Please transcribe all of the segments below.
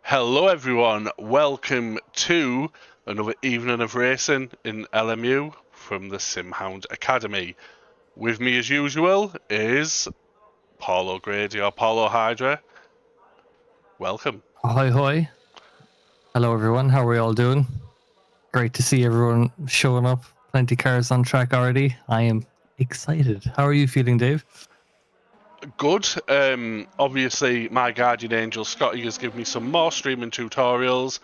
Hello everyone, welcome to another evening of racing in LMU from the Sim Hound Academy. With me as usual is Paulo Grady or Paulo Hydra. Welcome. Ahoy, hoy. Hello, everyone. How are we all doing? Great to see everyone showing up. Plenty cars on track already. I am excited. How are you feeling, Dave? Good. Obviously my guardian angel Scotty has given me some more streaming tutorials.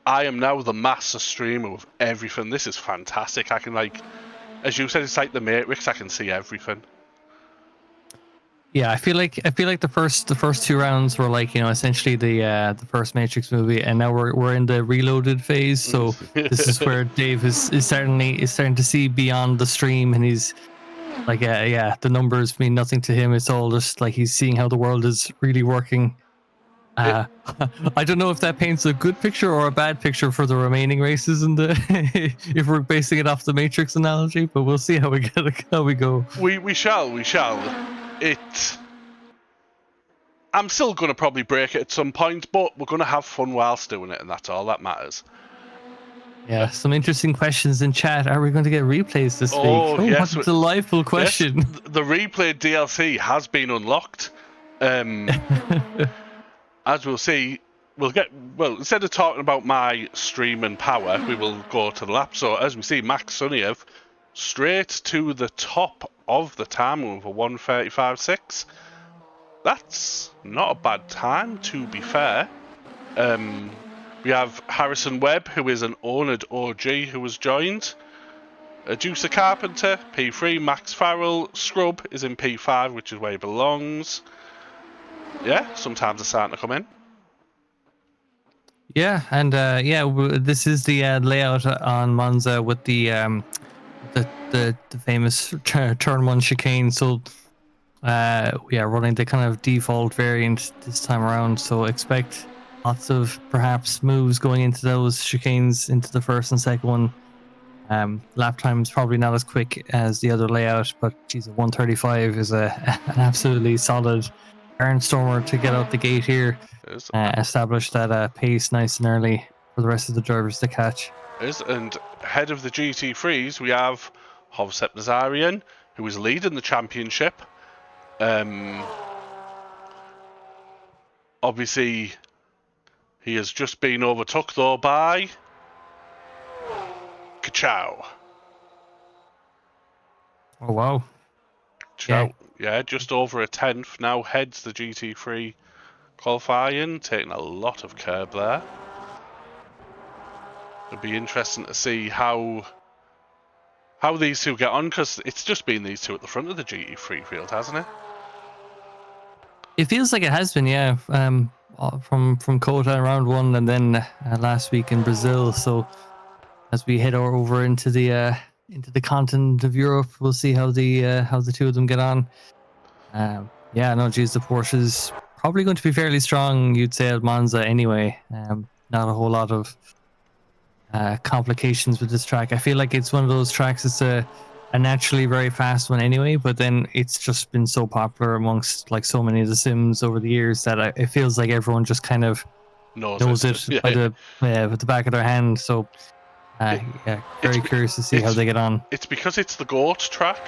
I am now the master streamer of everything. This is fantastic. I can as you said, it's like the Matrix, I can see everything. Yeah, I feel like the first two rounds were like, essentially the first Matrix movie, and now we're in the reloaded phase. So this is where Dave is starting to see beyond the stream, and he's like, the numbers mean nothing to him. It's all just like he's seeing how the world is really working. I don't know if that paints a good picture or a bad picture for the remaining races in the if we're basing it off the Matrix analogy, but we'll see how we go. We shall. I'm still going to probably break it at some point, but we're going to have fun whilst doing it, and that's all that matters. Yeah, some interesting questions in chat. Are we going to get replays this week? Oh, yes. What a delightful question. Yes, the replay DLC has been unlocked. As we'll see, instead of talking about my stream and power, we will go to the lap. So as we see, Max Suniev straight to the top of the time with a 1:35.6. That's not a bad time, to be fair. We have Harrison Webb, who is an oNiD OG, who has joined. Juicer Carpenter, P3. Max Farrell, Scrub, is in P5, which is where he belongs. Yeah, sometimes they're starting to come in. Yeah, and this is the layout on Monza with the famous turn one chicane. So running the kind of default variant this time around. So expect lots of perhaps moves going into those chicanes into the first and second one. Lap time is probably not as quick as the other layout, but geez, a 1:35 is an absolutely solid barnstormer to get out the gate here. Establish that pace nice and early for the rest of the drivers to catch. And ahead of the GT3s, we have Hovsep Nazarian, who is leading the championship. Obviously, he has just been overtook though by Kachow. Oh wow! Yeah, just over a tenth. Now heads the GT3 qualifying, taking a lot of curb there. It'll be interesting to see how these two get on, because it's just been these two at the front of the GT3 field, hasn't it? It feels like it has been, yeah. From Kota in round one, and then last week in Brazil. So as we head over into the continent of Europe, we'll see how the two of them get on. The Porsche's probably going to be fairly strong, you'd say, at Monza anyway. Not a whole lot of complications with this track. I feel like it's one of those tracks. It's a naturally very fast one anyway, but then it's just been so popular amongst like so many of the sims over the years that it feels like everyone just kind of knows it yeah. with the back of their hand. So very curious to see how they get on. It's because it's the GOAT track,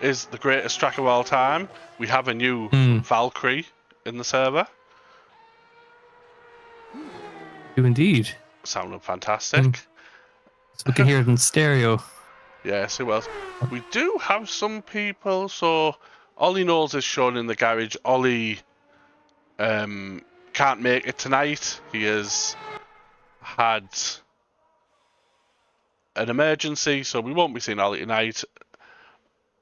is the greatest track of all time. We have a new Valkyrie in the server. Do indeed. Sounding fantastic. So we can hear it in stereo. Yes, who else? We do have some people. So Ollie Knowles is shown in the garage. Ollie can't make it tonight. He has had an emergency, so we won't be seeing Ollie tonight.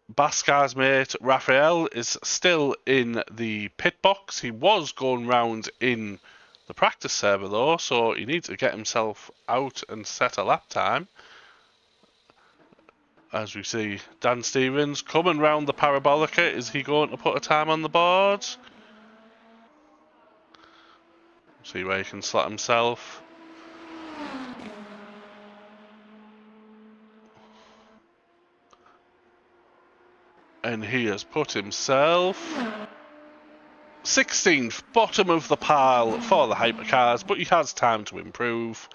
Bascar's mate Raphael is still in the pit box. He was going round in the practice server though, so he needs to get himself out and set a lap time. As we see Dan Stevens coming round the Parabolica. Is he going to put a time on the board? See where he can slot himself. And he has put himself 16th, bottom of the pile for the hypercars, but he has time to improve.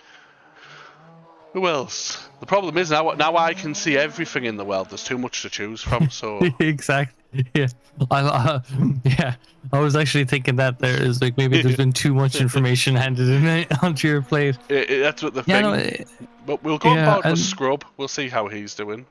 Who else? The problem is now I can see everything in the world. There's too much to choose from, so... Exactly. Yeah. Yeah. I was actually thinking that there is like maybe there's been too much information handed in onto your plate. That's what the Yeah, thing. no, But we'll go on yeah, board with and Scrub. We'll see how he's doing.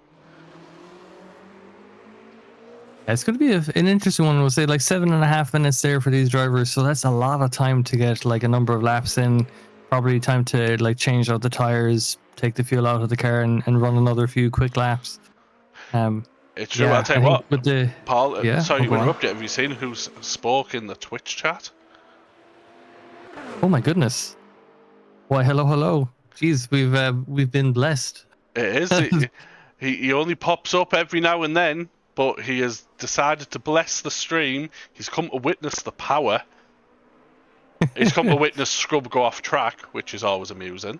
it's going to be an interesting one. We'll say like 7.5 minutes there for these drivers, so that's a lot of time to get like a number of laps in. Probably time to like change out the tires, take the fuel out of the car, and run another few quick laps. It's true. I'll Yeah, tell I you think what, with the Paul. yeah, Sorry to go on. interrupt you. Have you seen who spoke in the Twitch chat? Oh my goodness! Why, hello, hello. Jeez, we've been blessed. It is. He only pops up every now and then, but he has decided to bless the stream. He's come to witness the power. He's come to witness Scrub go off track, which is always amusing.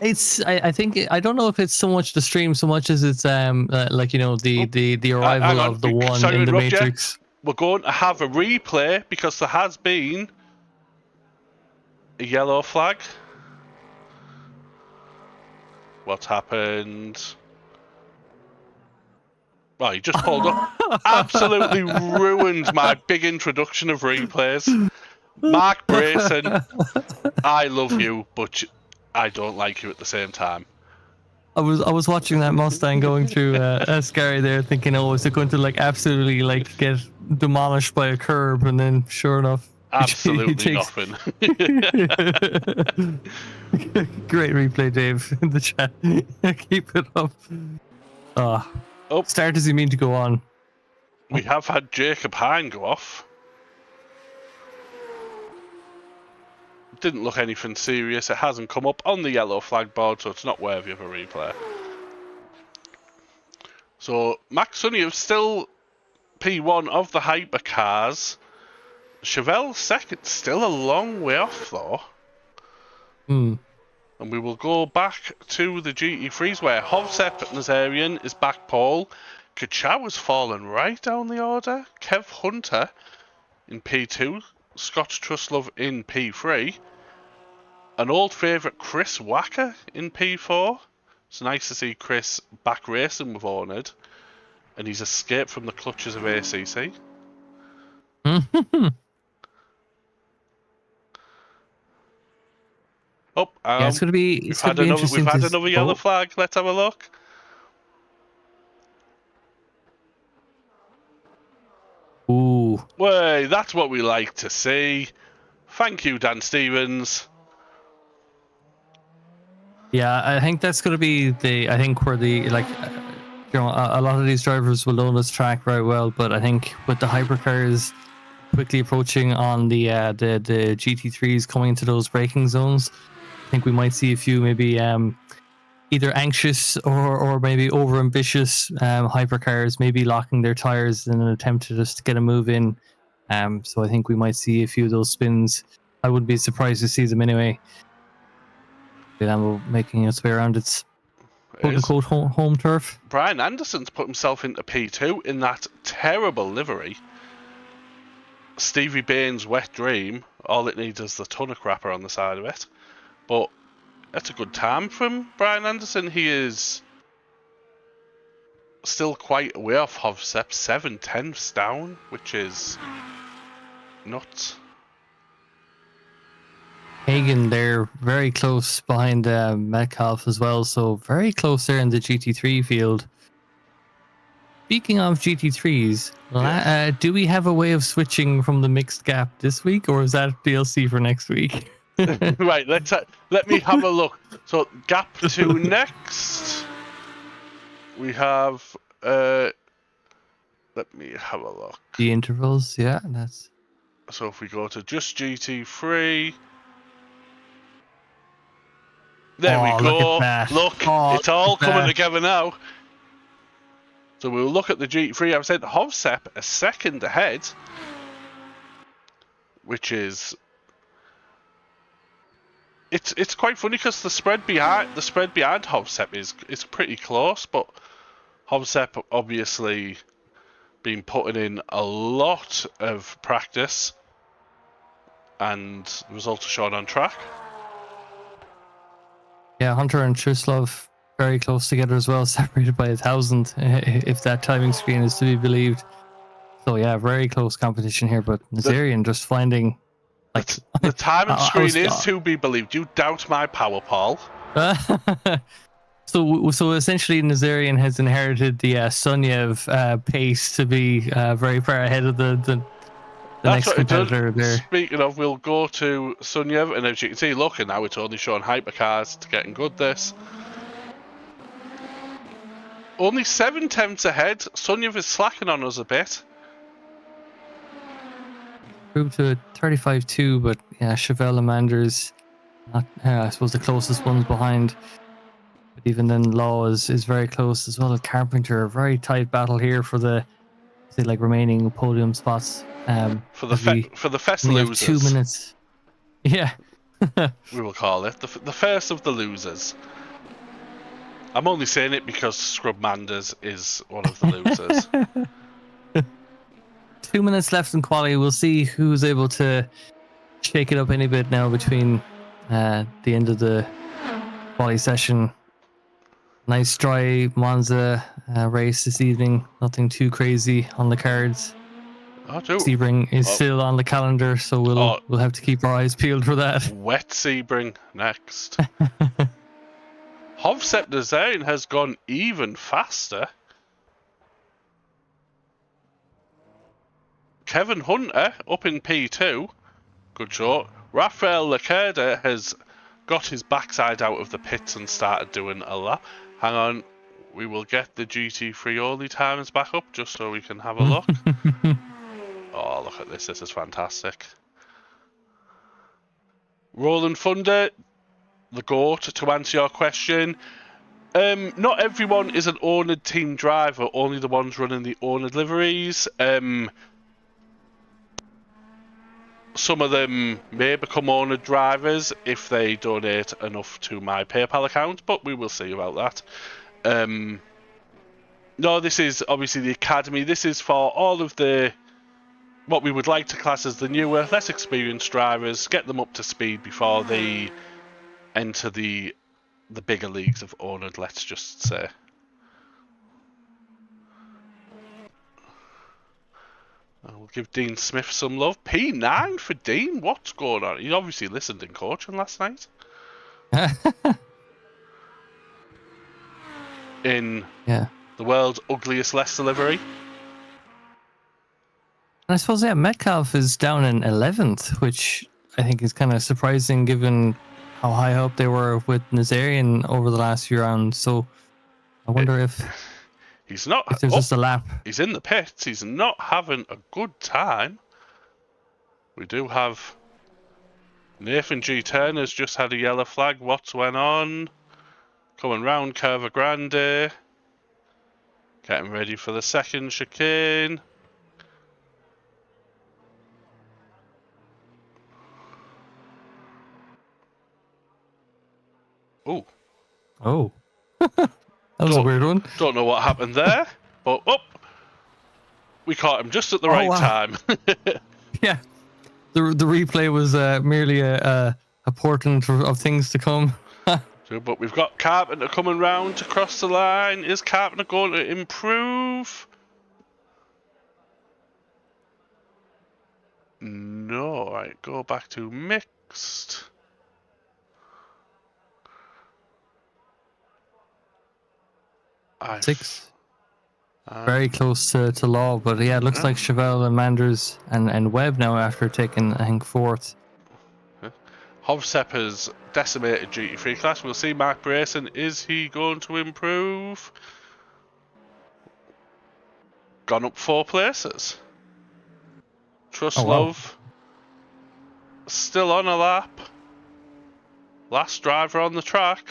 I think I don't know if it's so much the stream so much as it's like, you know, the arrival Hang on. of the one Sorry to in the interrupt you. Matrix. We're going to have a replay because there has been a yellow flag. What's happened? Well, he just pulled up. Absolutely ruined my big introduction of replays. Mark Brayson, I love you, but I don't like you at the same time. I was watching that Mustang going through Ascari there, thinking, oh, is it going to like absolutely like get demolished by a curb? And then, sure enough, Absolutely he takes... nothing. Great replay, Dave, in the chat. Keep it up. Oh, start does he mean to go on? We have had Jacob Hine go off. Didn't look anything serious. It hasn't come up on the yellow flag board, so it's not worthy of a replay. So Max Suniev still P1 of the hypercars. Chevelle second, still a long way off though. And we will go back to the GT3s where Hovsep Nazarian is back pole. Kachow has fallen right down the order. Kev Hunter in P2. Scott Truslove in P3. An old favourite Chris Wacker in P4. It's nice to see Chris back racing with oNiD. And he's escaped from the clutches of ACC. Yeah, it's gonna be interesting. We've had another yellow flag. Let's have a look. Ooh. Way, that's what we like to see. Thank you, Dan Stevens. Yeah, I think that's going to be I think where the, like, you know, a lot of these drivers will know this track very well, but I think with the hypercars quickly approaching on the GT3s coming into those braking zones, I think we might see a few maybe either anxious or maybe over ambitious hypercars maybe locking their tires in an attempt to just get a move in. So I think we might see a few of those spins. I wouldn't be surprised to see them anyway. Making its way around its quote-unquote home turf. Brian Anderson's put himself into P2 in that terrible livery. Stevie Bain's wet dream. All it needs is the tonner crapper on the side of it. But that's a good time from Brian Anderson. He is still quite a way off Hovsep, 7/10ths down, which is nuts. Hagen there, very close behind Metcalf as well, so very close there in the GT3 field. Speaking of GT3s, yes. Do we have a way of switching from the mixed gap this week, or is that DLC for next week? Right, let me have a look. So gap 2 next. We have let me have a look. The intervals, yeah, that's. So if we go to just GT3. There we go. Look, it's all coming together now. So we'll look at the GT3. I've said Hovsep a second ahead, which is it's quite funny because the spread behind Hovsep is pretty close, but Hovsep obviously been putting in a lot of practice and the results are shown on track. Yeah, Hunter and Truslov very close together as well, separated by 1,000, if that timing screen is to be believed. So yeah, very close competition here, but Nazarian just finding like the timing screen is uh, to be believed. You doubt my power, Paul. So essentially, Nazarian has inherited the Sunyev pace to be very far ahead of the That's next what it does. competitor there. Speaking of, we'll go to Sunyev, and as you can see, look, and now it's only showing hypercars. It's getting good, this. Only 7/10 ahead. Sunyev is slacking on us a bit. Moved to 35-2, but yeah, Chevelle and Manders, not, I suppose the closest ones behind. But even then, Law is very close as well. Carpenter, a very tight battle here for the remaining podium spots. For As we the fest only have losers. 2 minutes. Yeah. We will call it the first of the losers. I'm only saying it because Scrub Manders is one of the losers. 2 minutes left in quali. We'll see who's able to shake it up any bit now between the end of the quali session. Nice dry Monza race this evening. Nothing too crazy on the cards. Sebring is still on the calendar, so we'll have to keep our eyes peeled for that. Wet Sebring next. Hovsepp Nazarian has gone even faster. Kevin Hunter up in P2. Good shot. Rafael Lacerda has got his backside out of the pits and started doing a lap. Hang on. We will get the GT3 only times back up just so we can have a look. Oh, look at this. This is fantastic. Roland Thunder, the GOAT, to answer your question. Not everyone is an oNiD team driver, only the ones running the oNiD liveries. Some of them may become oNiD drivers if they donate enough to my PayPal account, but we will see about that. No, this is obviously the Academy. This is for all of the what we would like to class as the newer, less experienced drivers, get them up to speed before they enter the bigger leagues of oNiD, let's just say. We'll give Dean Smith some love. P9 for Dean? What's going on? He obviously listened in coaching last night. In the world's ugliest Leicester livery. I suppose, Metcalf is down in 11th, which I think is kind of surprising given how high up they were with Nazarian over the last few rounds. So I wonder if he's not. If there's just a lap. He's in the pits. He's not having a good time. We do have Nathan G. Turner's just had a yellow flag. What's went on? Coming round Curva Grande. Getting ready for the second chicane. Oh. That was a weird one. Don't know what happened there, but we caught him just at the right time. Yeah. The replay was merely a portent of things to come. But we've got Carpenter coming round to cross the line. Is Carpenter going to improve? No. Right, go back to mixed. Six. Very close to Law, but yeah, it looks like Chevelle and Manders and Webb now after taking, I think, fourth. Hovsepp has decimated GT3 class. We'll see Mark Brayson. Is he going to improve? Gone up 4 places. Truslov still on a lap. Last driver on the track.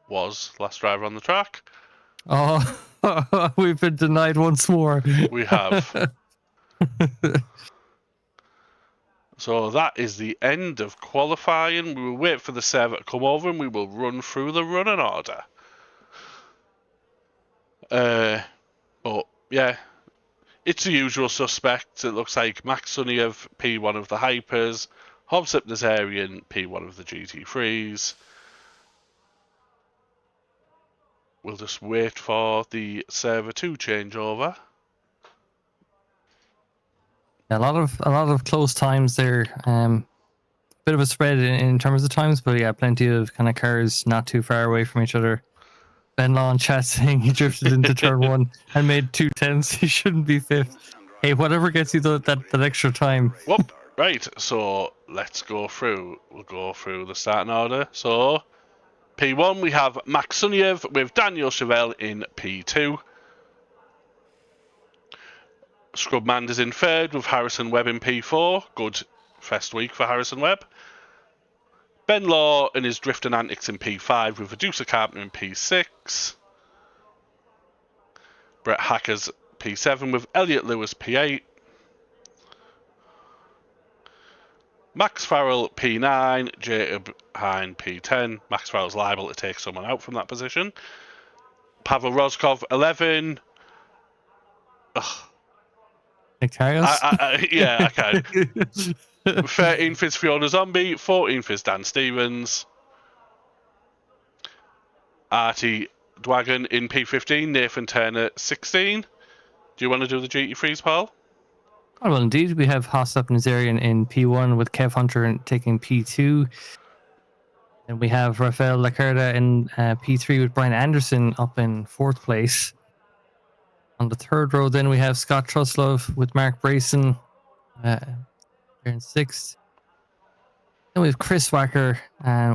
Was last driver on the track. Oh, we've been denied once more. We have. So that is the end of qualifying. We will wait for the server to come over and we will run through the running order. But yeah, It's the usual suspects. It looks like Max Suniev, P1 of the Hypers, Hovsip Nazarian, P1 of the GT3s. We'll just wait for the server to change over. A lot of close times there. Bit of a spread in terms of times, but yeah, plenty of kind of cars not too far away from each other. Ben Law in chat saying he drifted into turn 1 and made 2 tenths. He shouldn't be 5th. Hey, whatever gets you that extra time. Whoop. Right, so let's go through. We'll go through the starting order. So, P1 we have Max Suniev with Daniel Chevelle in P2. Scrubmander's in 3rd with Harrison Webb in P4. Good first week for Harrison Webb. Ben Law and his drifting antics in P5 with Reducer Carpenter in P6. Brett Hacker's P7 with Elliot Lewis P8. Max Farrell P9, Jacob Hine P10. Max Farrell's liable to take someone out from that position. Pavel Rozkov 11. Ugh. Yeah, I can. 13th is Fiona Zombie. 14th is Dan Stevens. Artie Dwagon in P15. Nathan Turner 16. Do you want to do the GT3s, Paul? Oh, well, indeed. We have Hossap Nazarian in P1 with Kev Hunter taking P2. And we have Rafael Lacerda in P3 with Brian Anderson up in 4th place. On the 3rd row, then we have Scott Truslove with Mark Brayson here in 6th. Then we have Chris Wacker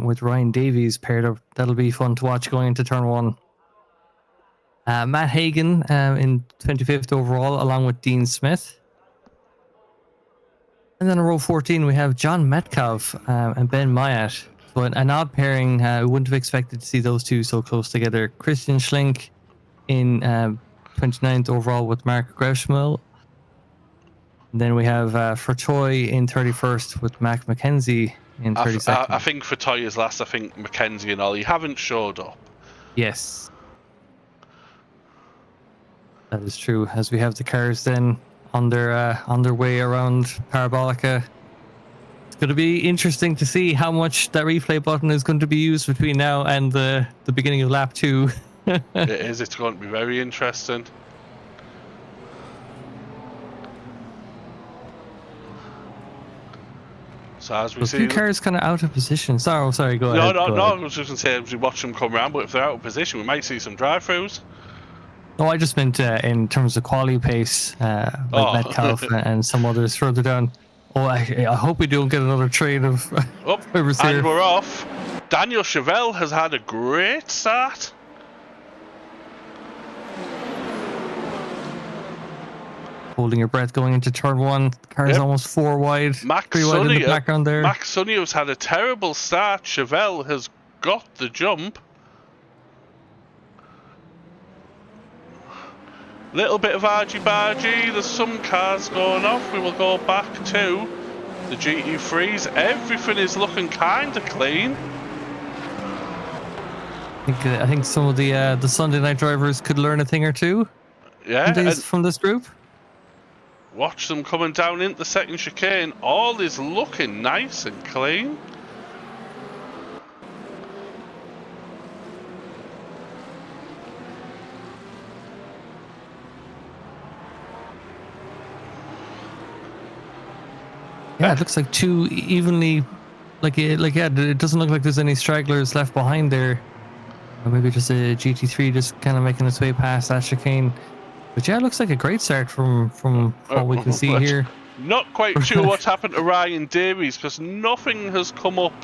with Ryan Davies paired up. That'll be fun to watch going into turn 1. Matt Hagan in 25th overall, along with Dean Smith. And then in row 14, we have John Metcalf and Ben Myatt. So an odd pairing. We wouldn't have expected to see those two so close together. Christian Schlink in 29th overall with Mark Greshmill. And then we have Fertoy in 31st with Mac McKenzie in 32nd. I think Fertoy is last. I think McKenzie and Ollie haven't showed up. Yes. That is true. As we have the cars then on their way around Parabolica. It's going to be interesting to see how much that replay button is going to be used between now and the beginning of lap 2. It is. It's going to be very interesting. So as we see, 2 cars kind of out of position. Sorry, go ahead. No. I was just going to say, as we watch them come around, but if they're out of position, we might see some drive-throughs. No, I just meant in terms of quality pace, like Metcalf and some others further down. Oh, I hope we don't get another train of drivers here. And we're off. Daniel Chevelle has had a great start. Holding your breath going into turn 1. The car is almost 4 wide. 3 wide in the background there. Max Sunnio's had a terrible start. Chevelle has got the jump. Little bit of argy-bargy. There's some cars going off. We will go back to the GT3s. Everything is looking kind of clean. I think some of the Sunday night drivers could learn a thing or two. Yeah, from this group. Watch them coming down into the second chicane. All is looking nice and clean. Yeah, it looks like 2 evenly, it doesn't look like there's any stragglers left behind there. Or maybe just a GT3 just kind of making its way past that chicane. But yeah, it looks like a great start from what we can see here. Not quite sure what's happened to Ryan Davies, because nothing has come up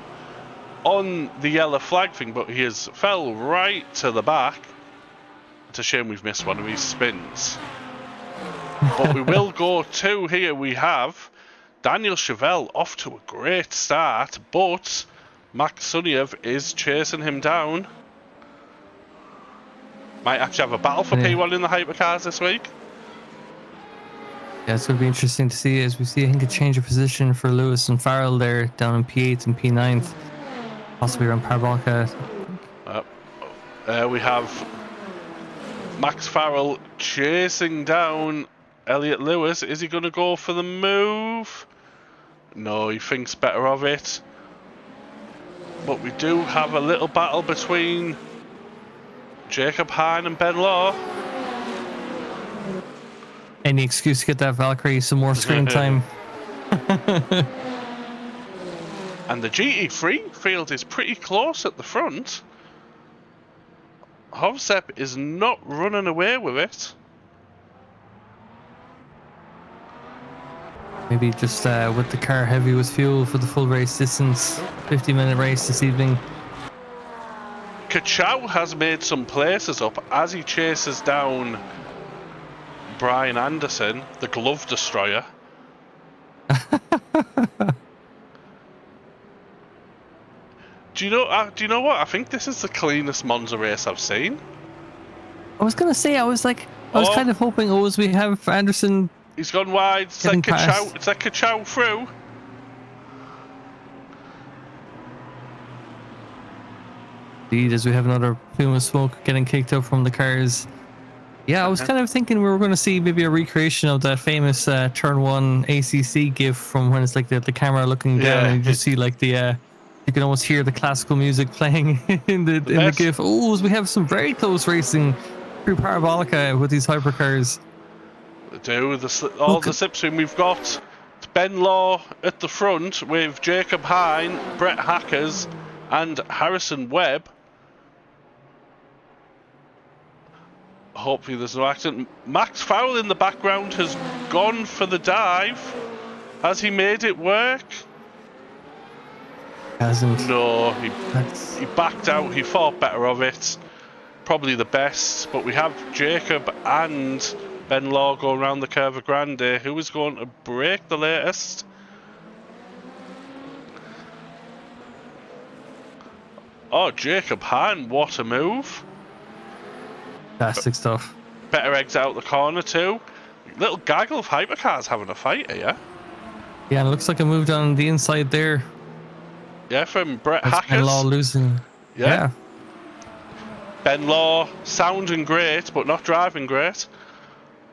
on the yellow flag thing, but he has fell right to the back. It's a shame we've missed one of his spins. But we will go to here. We have Daniel Chevelle off to a great start, but Max Suniev is chasing him down. Might actually have a battle for P1 in the hypercars this week. Yeah, it's going to be interesting to see as we see, I think, a change of position for Lewis and Farrell there down in P8 and P9, possibly around Parabolica. We have Max Farrell chasing down Elliot Lewis, is he going to go for the move? No, he thinks better of it. But we do have a little battle between Jacob Hine and Ben Law. Any excuse to get that Valkyrie some more screen time. And the GT3 field is pretty close at the front. Hovsep is not running away with it. Maybe just with the car heavy with fuel for the full race distance. 50-minute race this evening. Kachow has made some places up as he chases down Brian Anderson, the glove destroyer. Do you know what? I think this is the cleanest Monza race I've seen. I was gonna say, I was kind of hoping, as we have Anderson. He's gone wide. It's like Kachow through. Indeed, as we have another plume of smoke getting kicked up from the cars. Yeah, I was kind of thinking we were going to see maybe a recreation of that famous Turn 1 ACC gif from when it's like the camera looking down and you just see like the you can almost hear the classical music playing in the gif. Oh, we have some very close racing through Parabolica with these hypercars. We do the slipstream we've got. It's Ben Law at the front with Jacob Hine, Brett Hackers, and Harrison Webb. Hopefully there's no accident. Max Fowle in the background has gone for the dive. Has he made it work? Hasn't. No, he backed out. He thought better of it. Probably the best. But we have Jacob and Ben Law going around the Curva Grande. Who is going to break the latest? Oh, Jacob Hine, what a move. Fantastic stuff. Better exit out the corner too. Little gaggle of hypercars having a fight here. Yeah, and it looks like a move down the inside there. Yeah, from Brett That's Hackers. Ben Law losing. Yeah. Ben Law sounding great, but not driving great.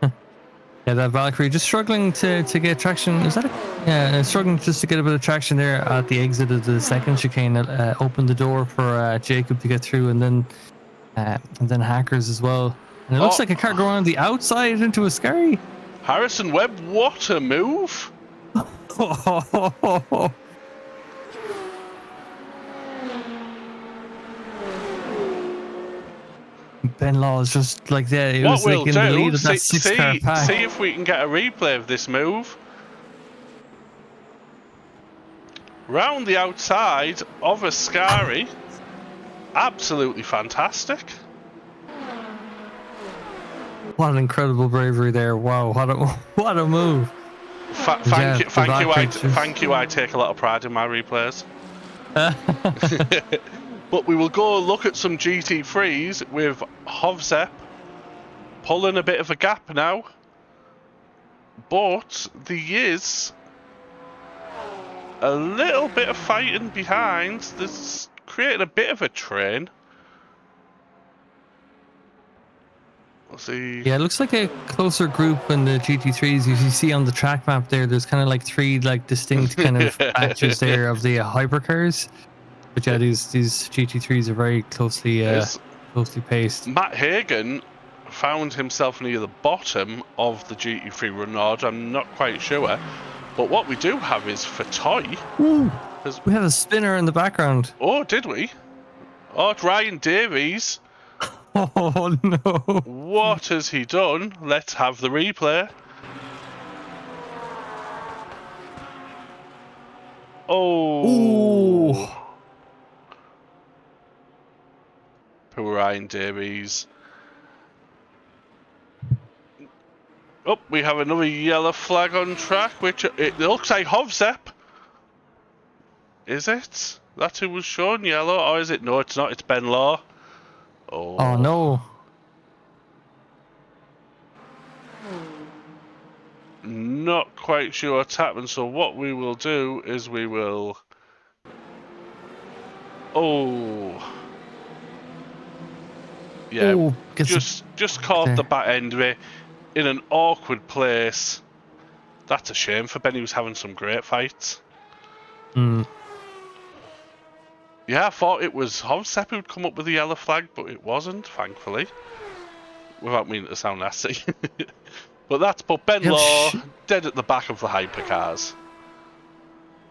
Yeah, that Valkyrie just struggling to get traction. Is that struggling just to get a bit of traction there at the exit of the second chicane. Opened the door for Jacob to get through, and then Hackers as well. And it looks like a car going on the outside into a scurry. Harrison Webb, what a move! Ben Law is just like that. It what was we'll like in do, the lead of that 6-car pack. See if we can get a replay of this move. Round the outside of a scurry. Absolutely fantastic. What an incredible bravery there! Wow, what a move! Thank you. I take a lot of pride in my replays. But we will go look at some GT3s with Hovsep pulling a bit of a gap now. But there is a little bit of fighting behind. This creating a bit of a train. We'll see. Yeah, it looks like a closer group in the GT3s. You see on the track map there, there's kind of like three like distinct kind of batches there of the hypercars. But yeah, these GT3s are very closely paced. Matt Hagan found himself near the bottom of the GT3 Renault. I'm not quite sure. But what we do have is Fatoy. We have a spinner in the background. Oh, did we? Oh, it's Ryan Davies. Oh, no. What has he done? Let's have the replay. Oh. Ooh. Poor Ryan Davies. Oh, we have another yellow flag on track, which it looks like Hovsep. Is it? That's who was shown yellow, or is it? No, it's not. It's Ben Law. Oh no. Not quite sure what's happened. So what we will do is we will. Oh. Yeah, Ooh, just caught the back end of it. in an awkward place. That's a shame for Ben, who's having some great fights. Mm. Yeah, I thought it was Hovsep who'd come up with the yellow flag, but it wasn't, thankfully. Without meaning to sound nasty. But that's put Ben Law dead at the back of the hypercars.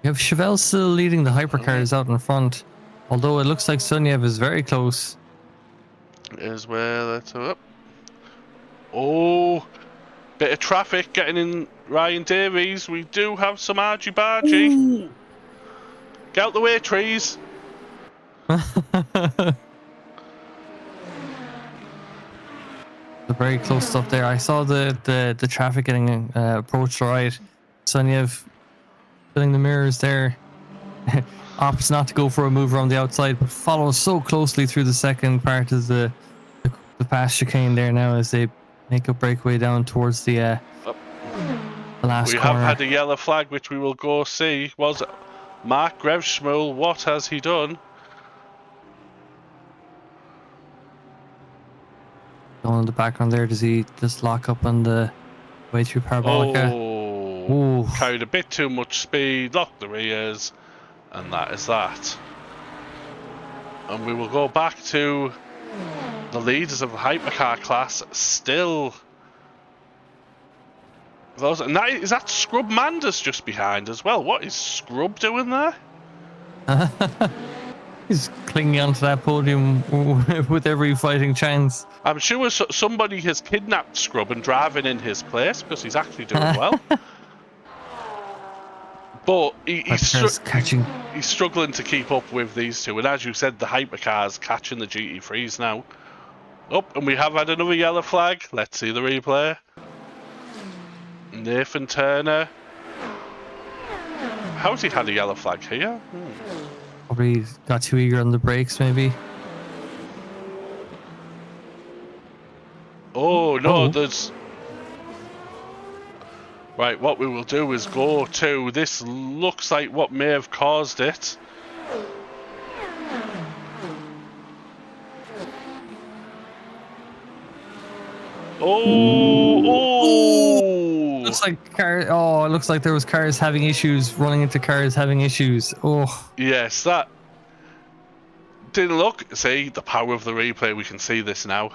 You have Chevelle still leading the hypercars out in front, although it looks like Sunyev is very close. Is where that's up. Oh, bit of traffic getting in Ryan Davies. We do have some argy-bargy. Get out the way, trees. The very close stuff there. I saw the traffic getting approached right. Sunyev filling the mirrors there. Opts not to go for a move around the outside, but follows so closely through the second part of the past chicane there now as they make a breakaway down towards the last We corner. have had a yellow flag, which we will go see. Was Mark Grevschmuel? What has he done? Going in the background there, does he just lock up on the way through Parabolica? Oh, carried a bit too much speed, locked the rears, and that is that. And we will go back to the leaders of the hypercar class still. Those, and that, is that Scrub Manders just behind as well? What is Scrub doing there? He's clinging onto that podium with every fighting chance. I'm sure somebody has kidnapped Scrub and driving in his place because he's actually doing well. But he's struggling to keep up with these two. And as you said, the hypercars catching the GT3s now. Oh, and we have had another yellow flag. Let's see the replay. Nathan Turner. How's he had a yellow flag here? Probably got too eager on the brakes, maybe. Oh, no, there's... Right, what we will do is go to... This looks like what may have caused it. Oh! Looks like car. Oh, it looks like there was cars having issues, running into cars having issues. Oh. Yes, that didn't look. See, the power of the replay, we can see this now.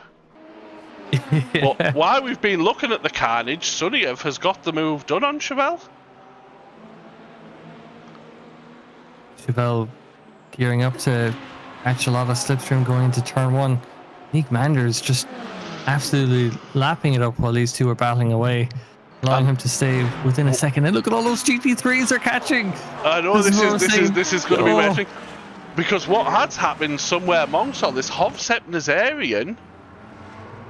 Yeah. But while we've been looking at the carnage, Sunyev has got the move done on Chevelle. Chevelle gearing up to catch a lot of slipstream going into turn one. Nick Manders just absolutely lapping it up while these two are battling away, allowing him to stay within a second. And look at all those GT3s are catching. I know this is going to be waiting, because what has happened somewhere amongst all this, Hovsep Nazarian,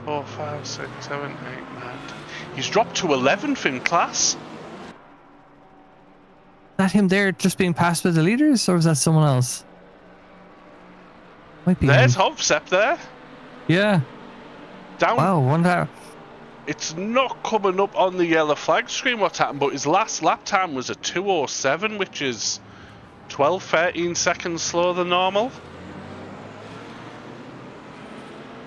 4, 5, 6, 7, 8, 9. He's dropped to 11th in class. Is that him there just being passed by the leaders, or is that someone else? Might be There's him. Hovsep there. Yeah. Down. Wow, wonder. It's not coming up on the yellow flag screen what's happened, but his last lap time was a 2:07, which is 12-13 seconds slower than normal.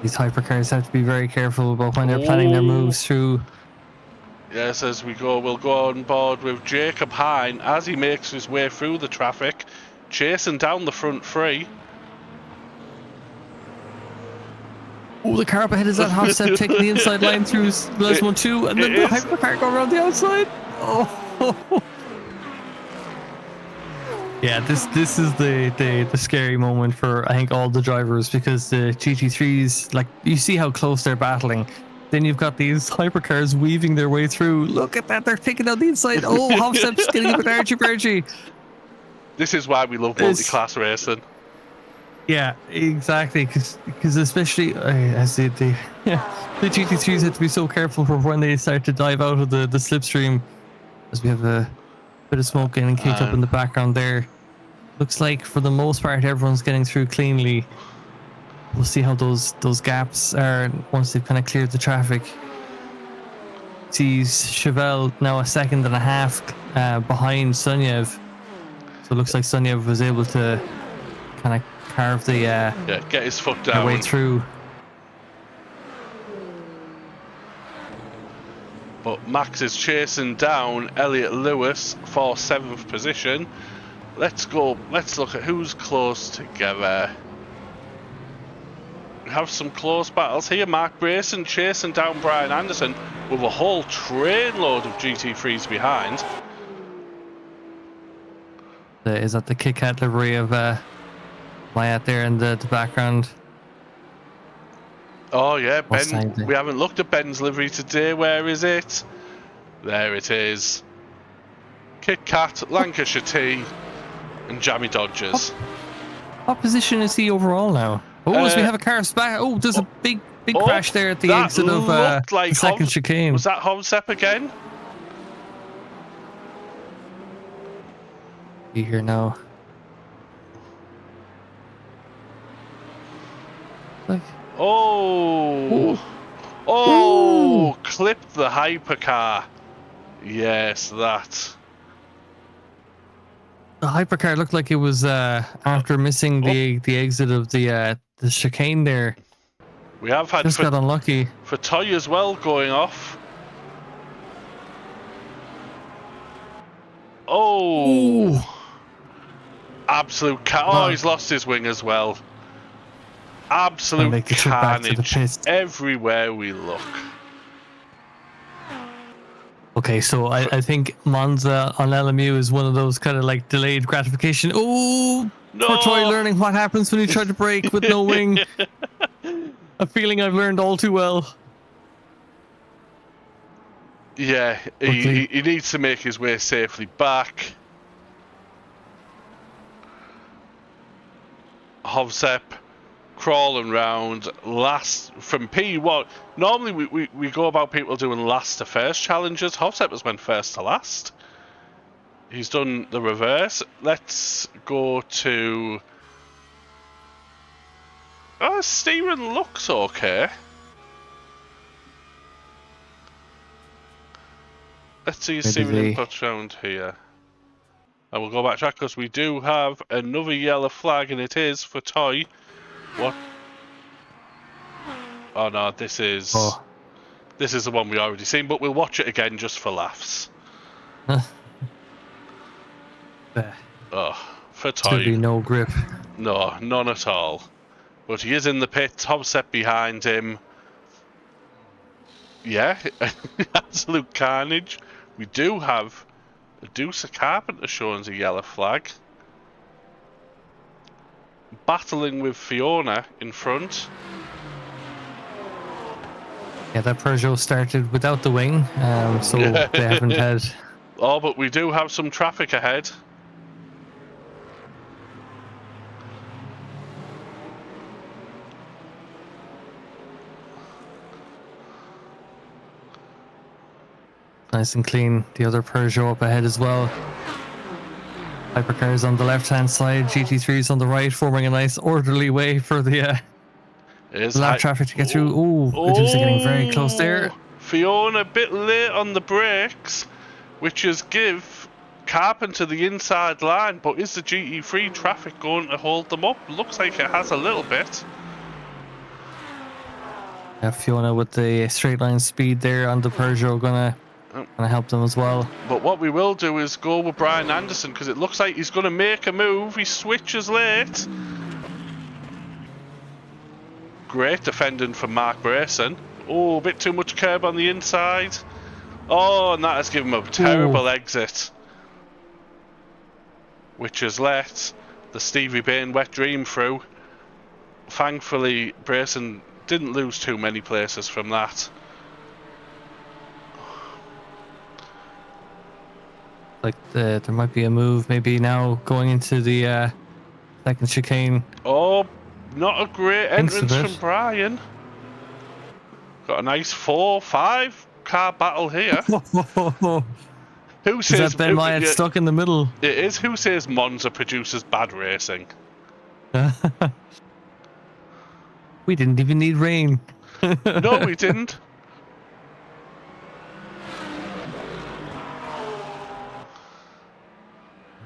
These hypercars have to be very careful about when they're planning their moves through. Yes, as we go, we'll go on board with Jacob Hine as he makes his way through the traffic, chasing down the front three. Oh, the car up ahead is that Hovsep taking the inside line through Lesmo 2, and then the hypercar go around the outside. Oh. Yeah, this is the scary moment for, I think, all the drivers, because the GT3s, like, you see how close they're battling. Then you've got these hypercars weaving their way through. Look at that, they're taking out the inside. Oh, Hovsep's getting a bit argy-bargy. This is why we love multi-class racing. Yeah, exactly, because especially as the GT3s have to be so careful for when they start to dive out of the slipstream, as we have a bit of smoke getting kicked up in the background there. Looks like for the most part everyone's getting through cleanly. We'll see how those gaps are once they've kind of cleared the traffic. Sees Chevelle now 1.5 seconds behind Sunyev, so it looks like Sunyev was able to kind of carve the get his foot down way through. But Max is chasing down Elliot Lewis for 7th position. Let's go. Let's look at who's close together. We have some close battles here. Mark Brayson chasing down Brian Anderson with a whole trainload of GT3s behind. Is that the Kit Kat livery of Wyatt there in the background? Oh yeah, Ben. Mustang. We haven't looked at Ben's livery today. Where is it? There it is. Kit Kat, Lancashire Tea, and Jammy Dodgers. What position is he overall now? Oh, as we have a car back. Oh, there's a big crash there at the exit of like the second chicane. Was that Hovsep again? Be here now. Like. Oh. Oh, clipped the hypercar. Yes, that. The hypercar looked like it was after missing the exit of the chicane there. We have had just got unlucky. For Toy as well going off. Oh. Ooh. Absolute oh, he's lost his wing as well. Absolute carnage everywhere we look. Okay, so I think Monza on LMU is one of those kind of like delayed gratification. Oh, no. For Troy learning what happens when you try to brake with no wing. A feeling I've learned all too well. Yeah, he needs to make his way safely back. Hovsep crawling round last from P1. Normally we go about people doing last to first challenges. Hovsep has went first to last. He's done the reverse. Let's go to... Oh, Steering looks okay. Let's see Steering inputs round here. And we'll go back track because we do have another yellow flag and it is for Toy. What? Oh no, this is the one we already seen, but we'll watch it again just for laughs. Oh, for Toy. Be no grip. No, none at all. But he is in the pit. Hovsep behind him. Yeah, absolute carnage. We do have a Deuce Carpenter showing us a yellow flag. Battling with Fiona in front. Yeah, that Peugeot started without the wing, so they haven't had... Oh, but we do have some traffic ahead. Nice and clean. The other Peugeot up ahead as well. Hypercars on the left-hand side, GT3s on the right, forming a nice orderly way for the lap traffic to get through. Ooh, Medusa getting very close there. Fiona a bit late on the brakes, which is give Carpenter the inside line, but is the GT3 traffic going to hold them up? Looks like it has a little bit. Yeah, Fiona with the straight line speed there on the Peugeot gonna help them as well. But what we will do is go with Brian Anderson because it looks like he's going to make a move. He switches late. Great defending from Mark Brayson. Oh, a bit too much curb on the inside. Oh, and that has given him a terrible exit. Which has let the Stevie Bain wet dream through. Thankfully, Brayson didn't lose too many places from that. Like there might be a move maybe now going into the second chicane. Oh, not a great entrance from Brian. Got a nice 4-5 car battle here. Who says is that Ben Wyatt stuck in the middle? It is. Who says Monza produces bad racing? We didn't even need rain. No, we didn't.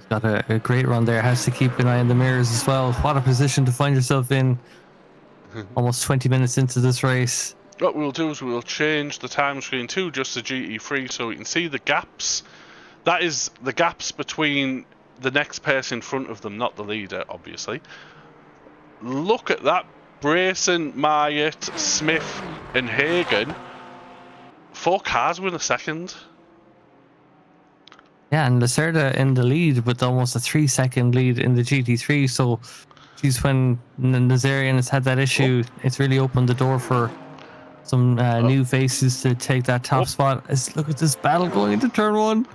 Got a great run there. Has to keep an eye on the mirrors as well. What a position to find yourself in. Almost 20 minutes into this race. what we'll do is we'll change the time screen to just the GT3 so we can see the gaps. That is the gaps between the next person in front of them, not the leader, obviously. Look at that. Brayson, Myatt, Smith and Hagen. 4 cars win a second. Yeah, and Lacerda in the lead with almost a 3-second lead in the GT3. So, geez, when Nazarian has had that issue, it's really opened the door for some new faces to take that top spot. Look at this battle going into turn 1.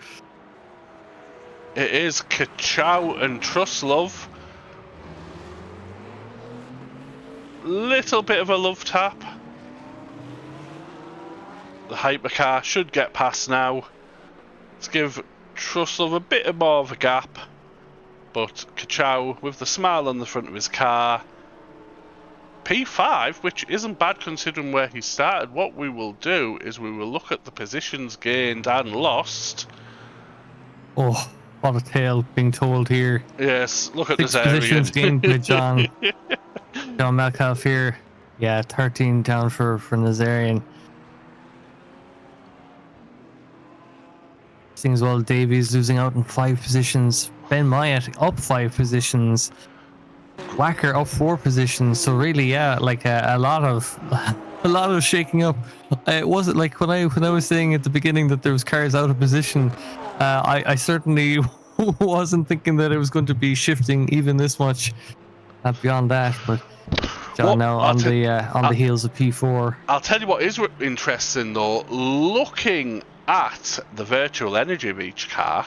It is Kachow and Truslove. Little bit of a love tap. The hypercar should get past now. Let's give Truslove a bit more of a gap. But Kachow with the smile on the front of his car. P5, which isn't bad considering where he started. What we will do is we will look at the positions gained and lost. Oh, what a tale being told here. Yes, look at 6 this area. positions gained by John Metcalf here. Yeah, 13 down for Nazarian. Seeing as well, Davies losing out in 5 positions. Ben Myatt up 5 positions. Wacker up 4 positions. So really, yeah, like a lot of shaking up. It wasn't like when I was saying at the beginning that there was cars out of position. I certainly wasn't thinking that it was going to be shifting even this much. Beyond that, but John now on the heels of P4. I'll tell you what is interesting though. Looking at the virtual energy of each car.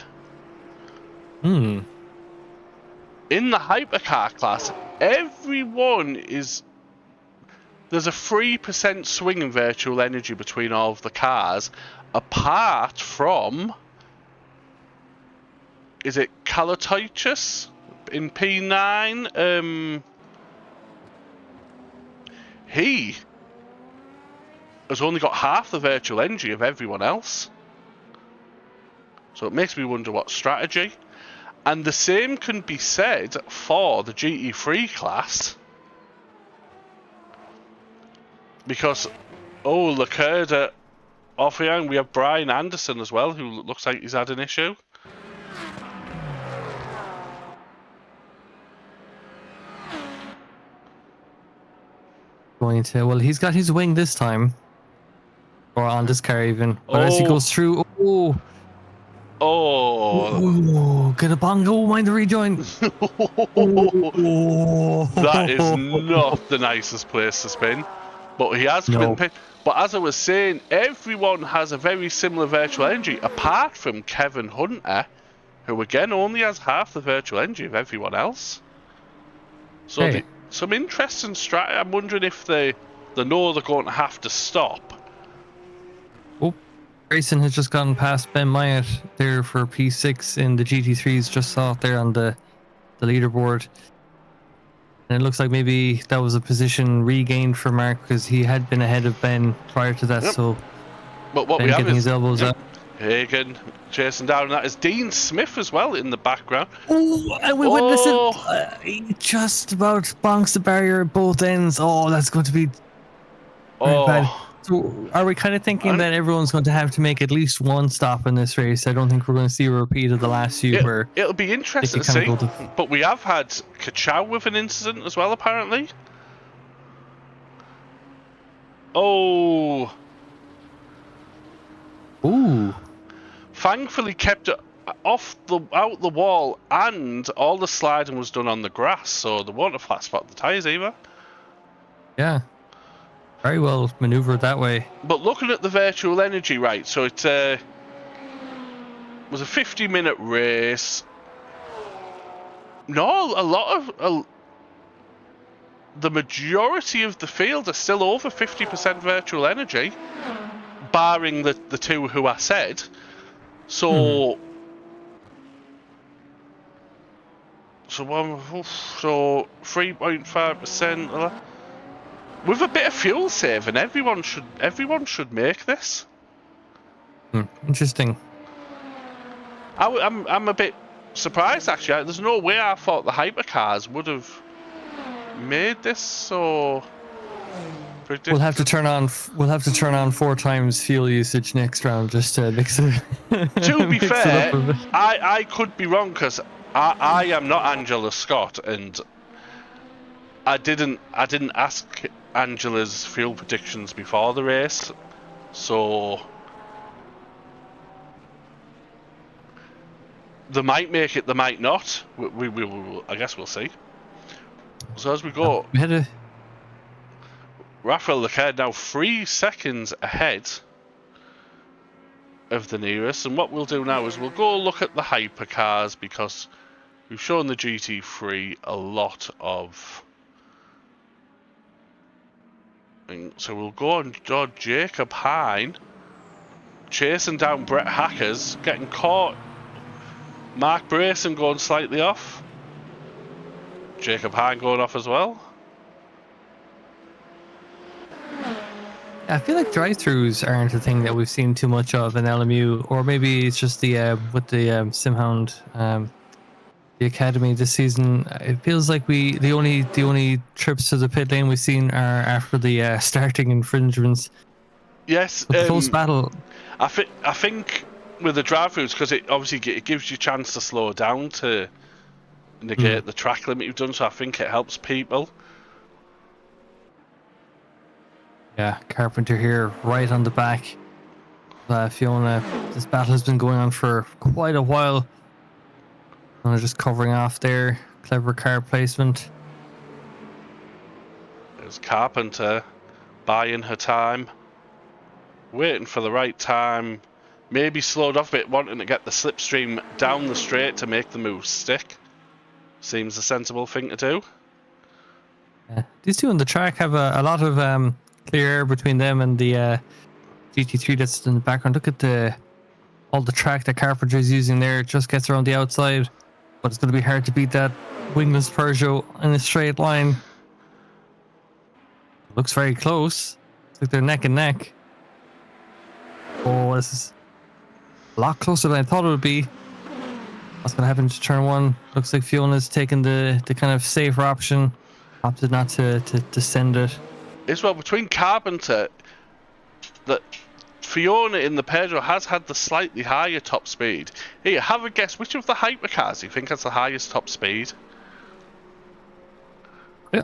In the hypercar class, everyone is... There's a 3% swing in virtual energy between all of the cars, apart from... Is it Kalatoichus in P9? He has only got half the virtual energy of everyone else. So it makes me wonder what strategy. And the same can be said for the GT3 class. Because, Lacerda off here, and we have Brian Anderson as well, who looks like he's had an issue. Going to, well, he's got his wing this time. Or on this car even. But as he goes through, get a bongo, mind the rejoin. That is not the nicest place to spin. But he has come in the pit. But as I was saying, everyone has a very similar virtual energy, apart from Kevin Hunter, who again only has half the virtual energy of everyone else. So some interesting strategy. I'm wondering if they know they're going to have to stop. Grayson has just gone past Ben Myatt there for P6 in the GT3s. Just saw it there on the leaderboard. And it looks like maybe that was a position regained for Mark because he had been ahead of Ben prior to that. So but what Ben we have getting is his elbows up. Hagen chasing down, and that is Dean Smith as well in the background. And we witnessed it. He just about bonks the barrier at both ends. That's going to be very bad. So are we kind of thinking that everyone's going to have to make at least one stop in this race? I don't think we're going to see a repeat of the last few where it'll be interesting to see. But we have had Kachow with an incident as well, apparently. Thankfully kept it out the wall, and all the sliding was done on the grass, so there wasn't a flat spot on the tyres either. Yeah. Very well maneuvered that way. But looking at the virtual energy, right, so it was a 50-minute race. No, the majority of the field are still over 50% virtual energy, barring the two who I said. So, so 3.5%. With a bit of fuel saving, everyone should make this. Interesting. I'm a bit surprised actually. There's no way I thought the hypercars would have made this. So We'll have to turn on. We'll have to turn on 4 times fuel usage next round just to mix it. To be mix it up fair, a bit. I could be wrong because I am not Angela Scott, and I didn't ask Angela's fuel predictions before the race, so they might make it, they might not. We I guess we'll see. So as we go, We had a. Rafael Leclerc now 3 seconds ahead of the nearest, and what we'll do now is we'll go look at the hypercars because we've shown the GT3 a lot of. And so we'll go on Jacob Hine chasing down Brett Hackers, getting caught. Mark Brayson going slightly off. Jacob Hine going off as well. I feel like drive-throughs aren't a thing that we've seen too much of in LMU, or maybe it's just the with the Sim Hound the Academy this season. It feels like the only trips to the pit lane we've seen are after the starting infringements. Yes, But the close battle. I think with the drive-throughs, because it obviously it gives you a chance to slow down to negate the track limit you've done, so I think it helps people. Yeah, Carpenter here, right on the back. Fiona, this battle has been going on for quite a while. I'm just covering off there. Clever car placement. There's Carpenter buying her time, waiting for the right time. Maybe slowed off a bit, wanting to get the slipstream down the straight to make the move stick. Seems a sensible thing to do. Yeah. These two on the track have a lot of clear air between them and the GT3 that's in the background. Look at all the track that Carpenter is using there. It just gets around the outside, but it's going to be hard to beat that wingless Peugeot in a straight line. Looks very close. It's like they're neck and neck. Oh, this is a lot closer than I thought it would be. What's going to happen to turn 1? Looks like Fiona's taken the kind of safer option. Opted not to send it. As well, between Carpenter, that Fiona in the Peugeot has had the slightly higher top speed. Here, have a guess. Which of the hypercars do you think has the highest top speed?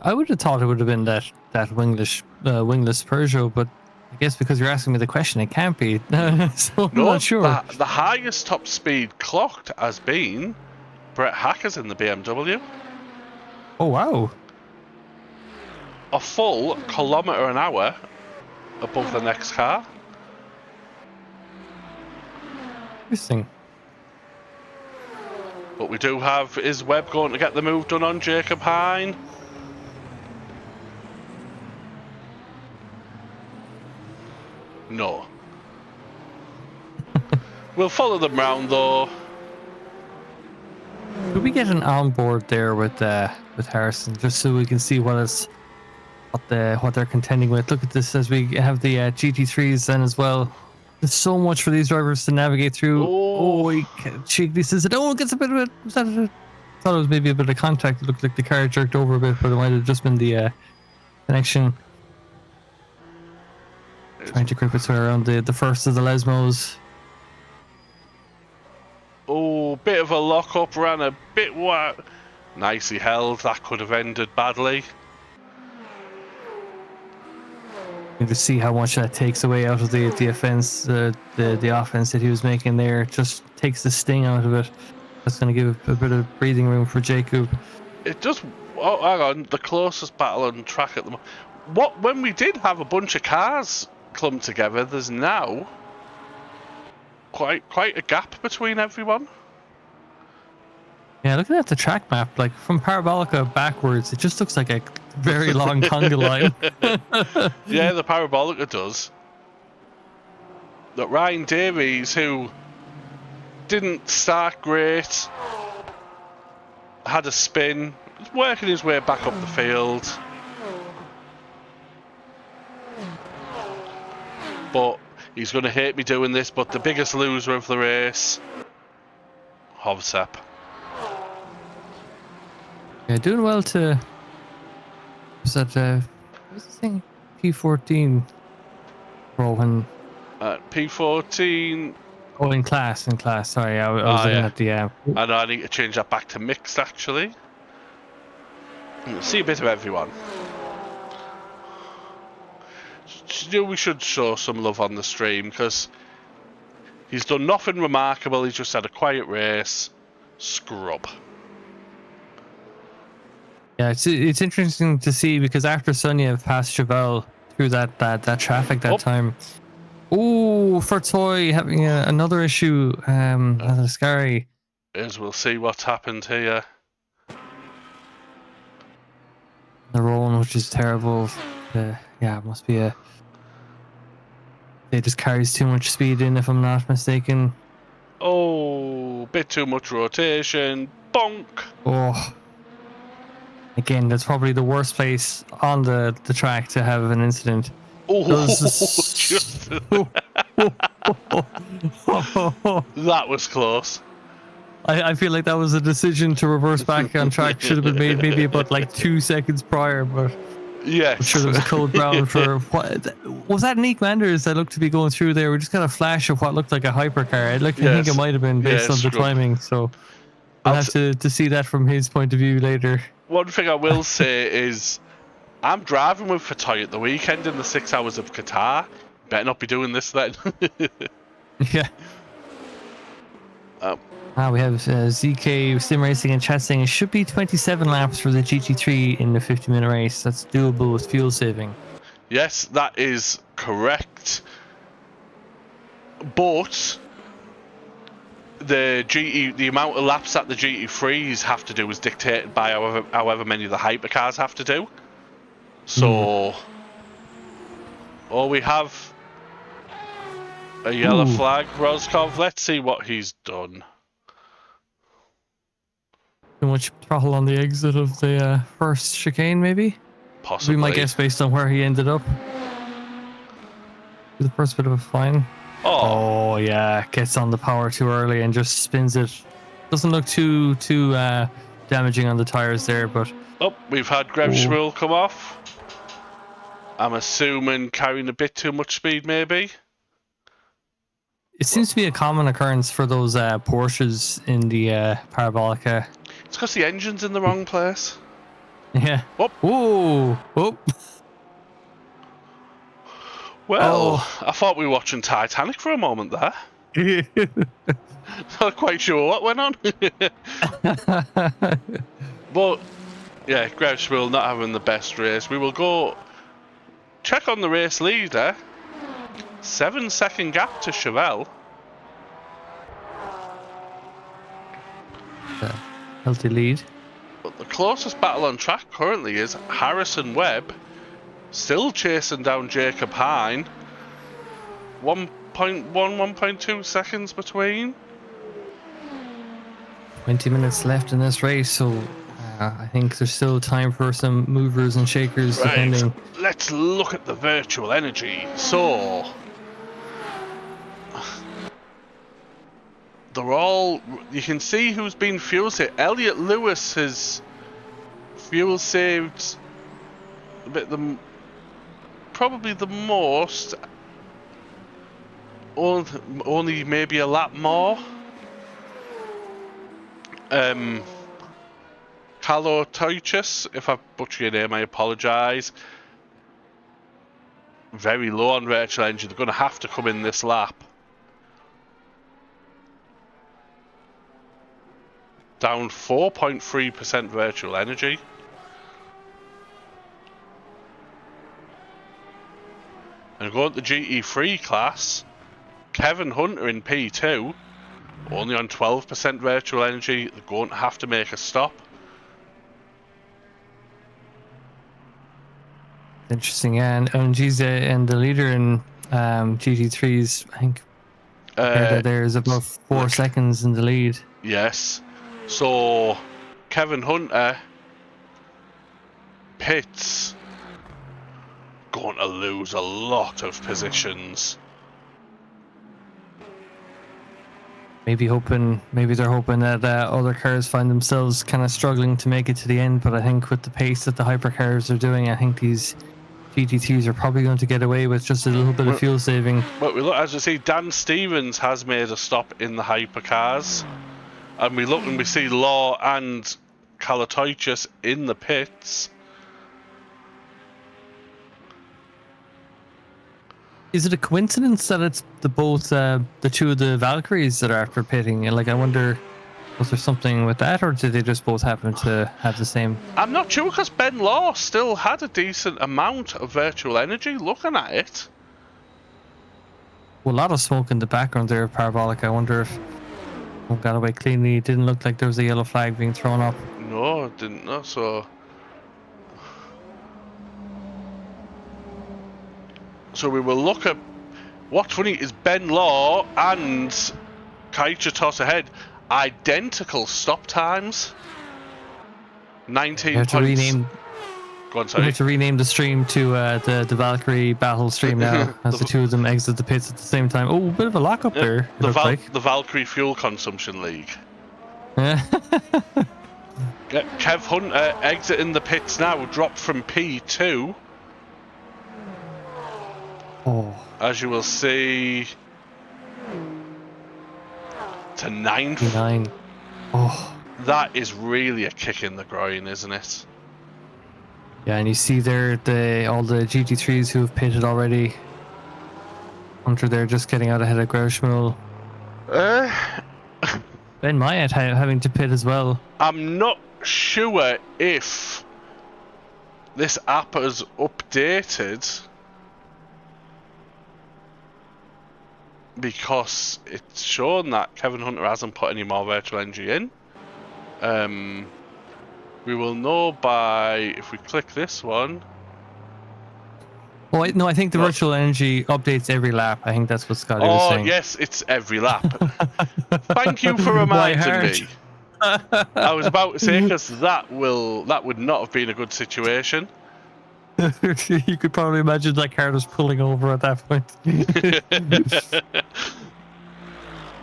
I would have thought it would have been that wingless Peugeot, but I guess because you're asking me the question, it can't be. So I'm not sure. The highest top speed clocked has been Brett Hackers in the BMW. Oh, wow. A full kilometre an hour above the next car. Interesting. But we do have, is Webb going to get the move done on Jacob Hine? No. We'll follow them round though. Could we get an onboard there with Harrison, just so we can see what they're contending with? Look at this as we have the GT3s then as well. There's so much for these drivers to navigate through. Oh, he cheekily says it. Oh, it gets a bit of it. I thought it was maybe a bit of contact. It looked like the car jerked over a bit, but it might have just been the connection. Trying to grip its way around the first of the Lesmos. Oh, bit of a lock-up, ran a bit wide. Nicely held. That could have ended badly. You can just see how much that takes away out of the offense, the offense that he was making there. It just takes the sting out of it. That's going to give a bit of breathing room for Jacob. It does. Oh, hang on. The closest battle on track at the moment. When we did have a bunch of cars clumped together, there's now quite a gap between everyone. Yeah, looking at the track map, like from Parabolica backwards, it just looks like a very long conga line. Yeah, the Parabolica does. That Ryan Davies, who didn't start great, had a spin, was working his way back up the field. But he's going to hate me doing this, but the biggest loser of the race, Hovsep. Yeah, doing well to. Was that what's the thing? P14? Rowan. P14. Oh, in class. Sorry, I was looking at the. I know I need to change that back to mixed actually. See a bit of everyone. We should show some love on the stream because he's done nothing remarkable. He's just had a quiet race. Scrub. Yeah, it's interesting to see because after Sonia passed Chevelle through that traffic that time. Oh, for Toy having another issue. That's scary. As we'll see what's happened here. The rolling, which is terrible. Yeah, it must be it just carries too much speed in, if I'm not mistaken. Oh, bit too much rotation. Bonk. Oh. Again, that's probably the worst place on the track to have an incident. Oh, that was close. I feel like that was a decision to reverse back on track. Should have been made maybe about like 2 seconds prior, but yes. I'm sure there was a code brown for what was that. Nick Manders that looked to be going through there. We just got a flash of what looked like a hypercar. I think it might have been based on the timing. So we'll have to see that from his point of view later. One thing I will say is I'm driving with Fatoy at the weekend in the 6 hours of Qatar. Better not be doing this then. Yeah. We have ZK Sim Racing and chat saying it should be 27 laps for the GT3 in the 50-minute race. That's doable with fuel saving. Yes, that is correct. But the amount of laps that the GT3s have to do is dictated by however many the hypercars have to do. So, we have a yellow flag, Roscoe. Let's see what he's done. Too much throttle on the exit of the first chicane, maybe? Possibly. We might guess based on where he ended up. The first bit of a fine. Oh yeah, gets on the power too early and just spins it. Doesn't look too damaging on the tires there, but we've had Grevschmuel come off. I'm assuming carrying a bit too much speed, maybe. It seems to be a common occurrence for those Porsches in the Parabolica. It's because the engine's in the wrong place. Yeah. Well, I thought we were watching Titanic for a moment there. Not quite sure what went on. But, yeah, Grevschmuel not having the best race. We will go check on the race leader. 7-second gap to Chevelle. Healthy lead. But the closest battle on track currently is Harrison Webb, still chasing down Jacob Hine. 1.2 seconds between. 20 minutes left in this race, so I think there's still time for some movers and shakers, depending. Let's look at the virtual energy. So they're all, you can see who's been fuel saved. Elliot Lewis has fuel saved a bit, probably the most, only maybe a lap more. Carlo Toichus, if I butcher your name, I apologise. Very low on virtual energy. They're going to have to come in this lap. Down 4.3% virtual energy. And going to the GT3 class, Kevin Hunter in P2, only on 12% virtual energy. They're going to have to make a stop. Interesting, and and the leader in GT3s, I think there is about 4 seconds in the lead. Yes. So Kevin Hunter pits, going to lose a lot of positions. Maybe they're hoping that other cars find themselves kind of struggling to make it to the end. But I think with the pace that the hypercars are doing, I think these GT3s are probably going to get away with just a little bit of fuel saving. But we look, as you see, Dan Stevens has made a stop in the hypercars, and we look and we see Law and Kalatoichus in the pits. Is it a coincidence that it's the two of the Valkyries that are after pitting? And like, I wonder, was there something with that, or did they just both happen to have the same? I'm not sure, because Ben Law still had a decent amount of virtual energy looking at it. Well, a lot of smoke in the background there, Parabolic. I wonder if one got away cleanly. It didn't look like there was a yellow flag being thrown up. No, it didn't know, so... So we will look at... What's funny is Ben Law and Kaicha Toss ahead. Identical stop times. 19 You have to points. rename. Go on, We sorry. have to rename the stream to the Valkyrie battle stream now, as the two of them exit the pits at the same time. Oh, a bit of a lockup there. It looked like. The Valkyrie Fuel Consumption League. Yeah. Kev Hunter exiting the pits now, dropped from P2. Oh. As you will see, to 9th. 9. Oh. That is really a kick in the groin, isn't it? Yeah, and you see there all the GT3s who have pitted already. Hunter there just getting out ahead of Grauschmull. Ben Myatt having to pit as well. I'm not sure if this app has updated, because it's shown that Kevin Hunter hasn't put any more virtual energy in. We will know by, if we click this one. Oh, no, I think the virtual energy updates every lap. I think that's what Scotty was saying. Oh, yes, it's every lap. Thank you for reminding me. I was about to say, because that would not have been a good situation. You could probably imagine that car was pulling over at that point.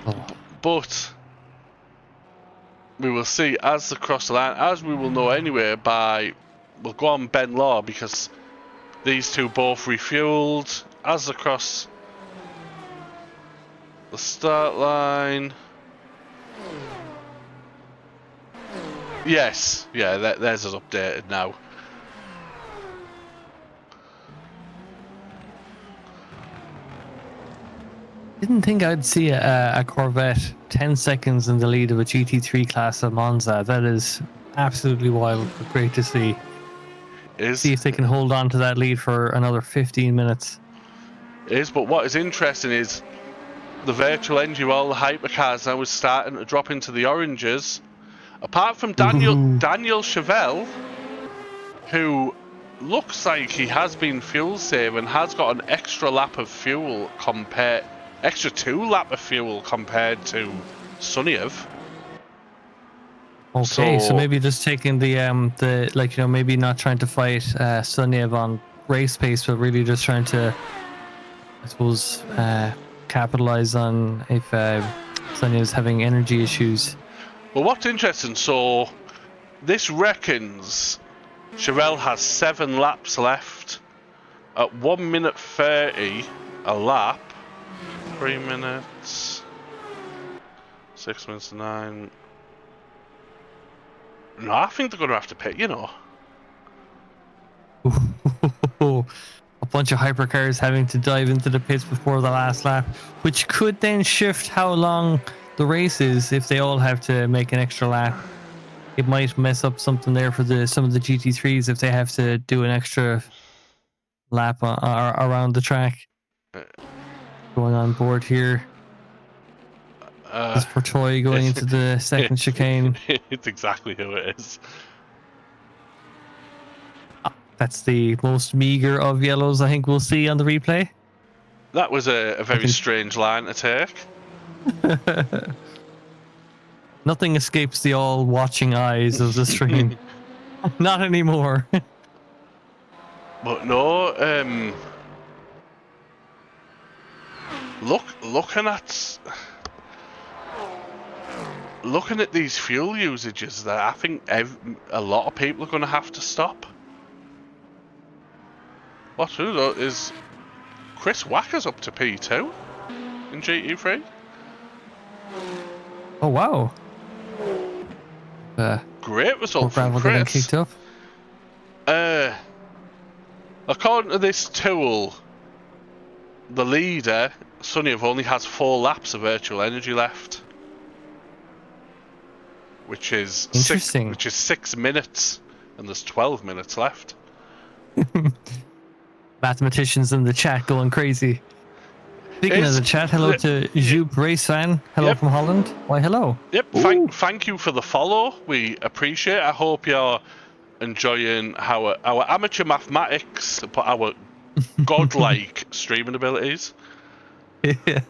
Oh. But we will see as they cross the line, as we will know anyway we'll go on Ben Law, because these two both refueled as they cross the start line. Yes, yeah, there's us updated now. Didn't think I'd see a Corvette 10 seconds in the lead of a GT3 class at Monza. That is absolutely wild, but great to see. See if they can hold on to that lead for another 15 minutes. But what is interesting is the virtual engine, all the hypercars now is starting to drop into the oranges. Apart from Daniel Chevelle, who looks like he has been fuel saving, has got an extra lap of fuel extra 2 lap of fuel compared to Suniev. Okay, so maybe just taking the maybe not trying to fight Suniev on race pace, but really just trying to, I suppose, capitalize on if Suniev's having energy issues. Well, what's interesting, so this reckons Chevelle has 7 laps left at 1 minute 30 a lap. 3 minutes, 6 minutes 9. No, I think they're going to have to pit, you know. A bunch of hypercars having to dive into the pits before the last lap, which could then shift how long the race is if they all have to make an extra lap. It might mess up something there for some of the GT3s if they have to do an extra lap around the track. Going on board here. Is Portoy going into the second chicane? It's exactly who it is. That's the most meager of yellows I think we'll see on the replay. That was a very strange line to take. Nothing escapes the all-watching eyes of the stream. Not anymore. But no, looking at these fuel usages there, I think a lot of people are going to have to stop. What's who though is Chris Wacker's up to P2 in GT3. Oh wow. Great More result from gravel getting Chris. kicked up. According to this tool, the leader, Sunyev, only has 4 laps of virtual energy left, which is Interesting. 6 minutes, and there's 12 minutes left. Mathematicians in the chat going crazy. Speaking of the chat, hello to Joop Race Fan. Hello from Holland. Why, hello. Yep, thank you for the follow. We appreciate it. I hope you're enjoying our amateur mathematics, but our godlike streaming abilities. Yeah.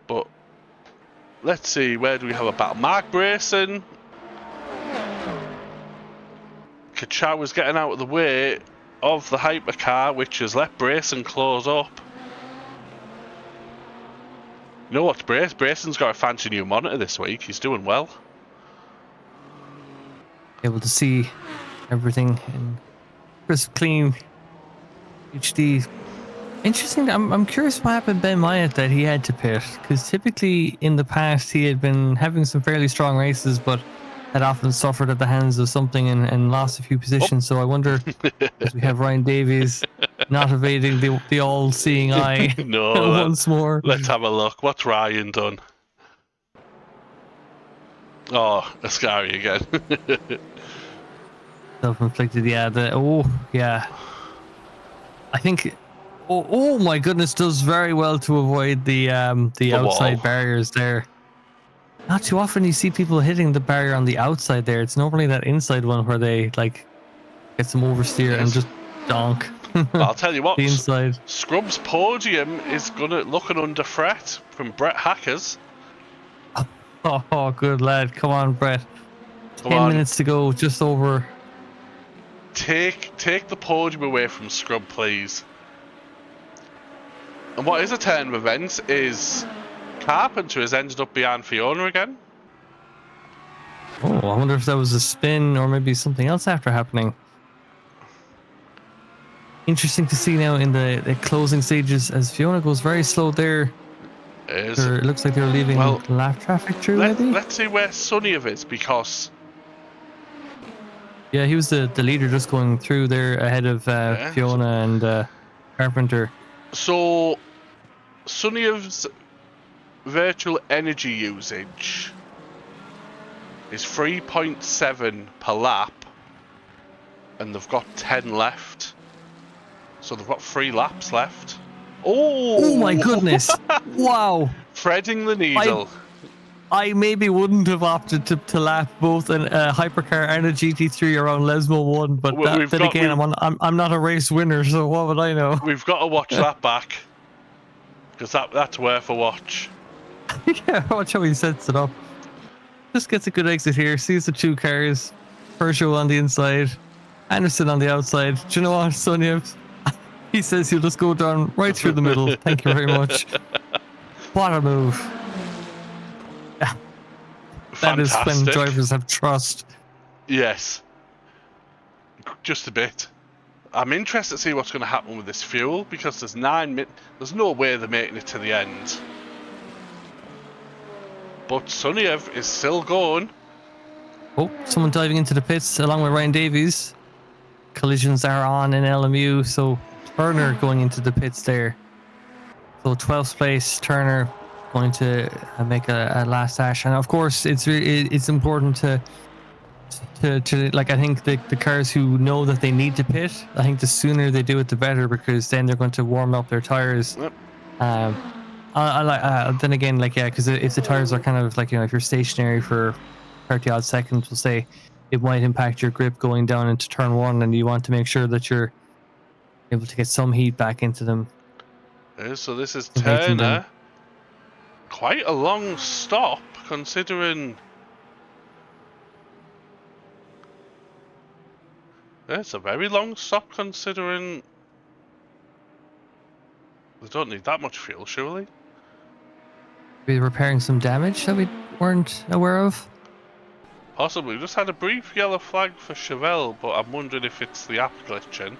But let's see, where do we have a battle? Mark Brayson. Kachow is getting out of the way of the hypercar, which has let Brayson close up. You know what, Brayson's got a fancy new monitor this week. He's doing well. Able to see everything in crisp, clean HD. Interesting. I'm curious what happened to Ben Myatt that he had to pit, because typically in the past he had been having some fairly strong races, but had often suffered at the hands of something and lost a few positions. So I wonder, as we have Ryan Davies not evading the all-seeing eye once more. Let's have a look. What's Ryan done? Oh, Ascari again. Self-inflicted, yeah. Yeah. I think. Oh my goodness, does very well to avoid the outside wall. barriers there. Not too often you see people hitting the barrier on the outside there. It's normally that inside one where they like get some oversteer and just donk. I'll tell you what, the inside. Scrub's podium is looking under threat from Brett Hackers. Oh, good lad. Come on, Brett. 10 minutes to go, just over. Take the podium away from Scrub, please. And what is a turn of events is Carpenter has ended up behind Fiona again. Oh, I wonder if that was a spin or maybe something else after happening. Interesting to see now in the closing stages as Fiona goes very slow there. It looks like they're leaving lap traffic through, maybe? Let's see where Sunyev is, because... Yeah, he was the leader just going through there ahead of Fiona and Carpenter. So, Sunyev's virtual energy usage is 3.7 per lap, and they've got 10 left. So they've got 3 laps left. Oh my goodness! Wow! Threading the needle. I maybe wouldn't have opted to lap both a hypercar and a GT3 around Lesmo 1, but then again, I'm not a race winner, so what would I know? We've got to watch that back, because that's worth a watch. Yeah, watch how he sets it up. Just gets a good exit here, sees the 2 cars, Peugeot on the inside, Anderson on the outside. Do you know what, Sonia? He says he'll just go down right through the middle. Thank you very much. What a move. That is when drivers have trust. Yes. Just a bit. I'm interested to see what's going to happen with this fuel, because there's 9 minutes. There's no way they're making it to the end. But Sunyev is still going. Oh, someone diving into the pits along with Ryan Davies. Collisions are on in LMU, so Turner going into the pits there. So 12th place, Turner going to make a last dash, and of course it's important to like, I think the cars who know that they need to pit, I think the sooner they do it the better, because then they're going to warm up their tires. Yep. Then again, like, yeah, because if the tires are kind of like, if you're stationary for 30 odd seconds, we'll say, it might impact your grip going down into turn 1, and you want to make sure that you're able to get some heat back into them. So this is Turner. Quite a long stop, considering... It's a very long stop, considering... They don't need that much fuel, surely? Be repairing some damage that we weren't aware of? Possibly. Just had a brief yellow flag for Chevelle, but I'm wondering if it's the app glitching.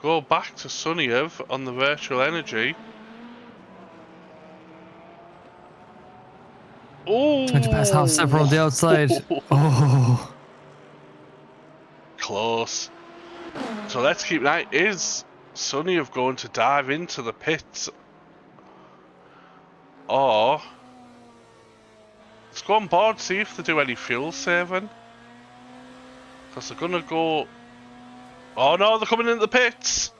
Go back to Suniev on the virtual energy. Oh! Trying to pass half several on the outside. Oh. Close. So let's keep an eye. Is Suniev going to dive into the pits? Or let's go on board, see if they do any fuel saving. Because they're gonna go. Oh no, they're coming into the pits!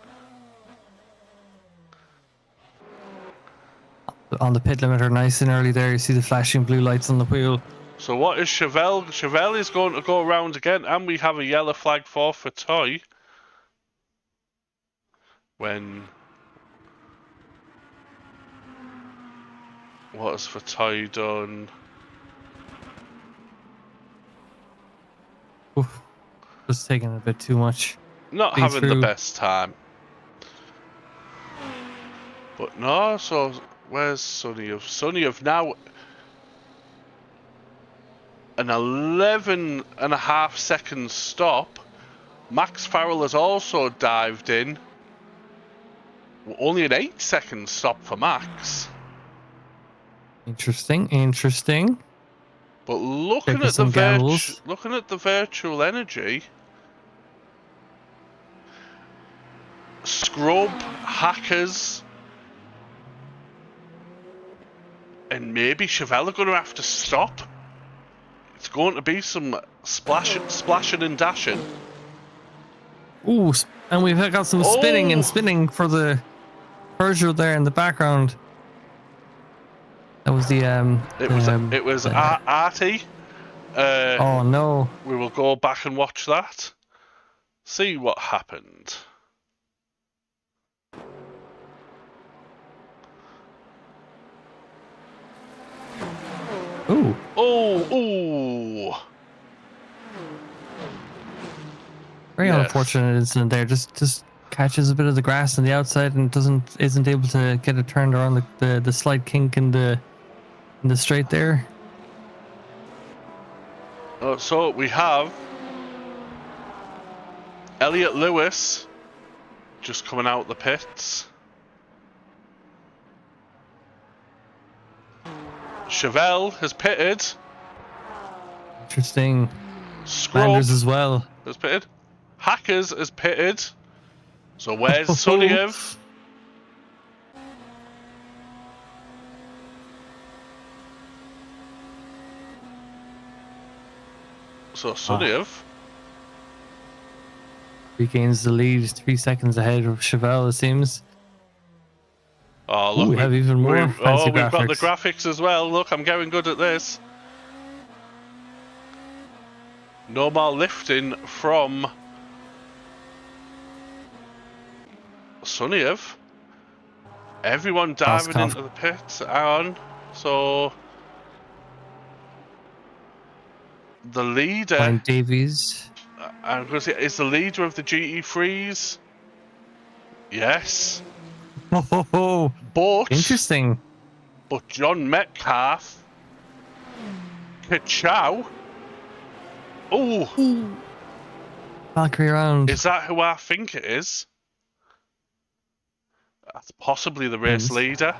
On the pit limiter, nice and early there. You see the flashing blue lights on the wheel. So what is Chevelle? Chevelle is going to go around again, and we have a yellow flag for Toy. When what has Toy done? Oof. Just taking a bit too much. Not having the best time. But no, so where's Suniev? Suniev now an 11.5 second stop. Max Farrell has also dived in. Only an 8-second stop for Max. Interesting, interesting. But looking at the virtual energy, Scrub, Hackers, and maybe Chevelle are going to have to stop. It's going to be some splashing and dashing. Ooh, and we've got some spinning and spinning for the Peugeot there in the background. That was the It was Artie. Oh no! We will go back and watch that. See what happened. Ooh! Oh! Very unfortunate incident there. Just catches a bit of the grass on the outside and isn't able to get it turned around the slight kink in the straight there. So we have Elliot Lewis just coming out the pits. Chevelle has pitted. Interesting. Scrub Landers as well has pitted. Hackers has pitted. So where's Suniev? So Suniev regains the lead 3 seconds ahead of Chevelle, it seems. Oh look, we have even more fancy we've graphics. got the graphics as well. Look, I'm getting good at this. No more lifting from Suniev. Everyone diving into the pits. Hang on. So the leader, Brian Davies. I'm going to say, is the leader of the GT3s. Yes. Oh, but interesting. But John Metcalf, Kachow. Oh, Valkyrie round. Is that who I think it is? That's possibly the race leader.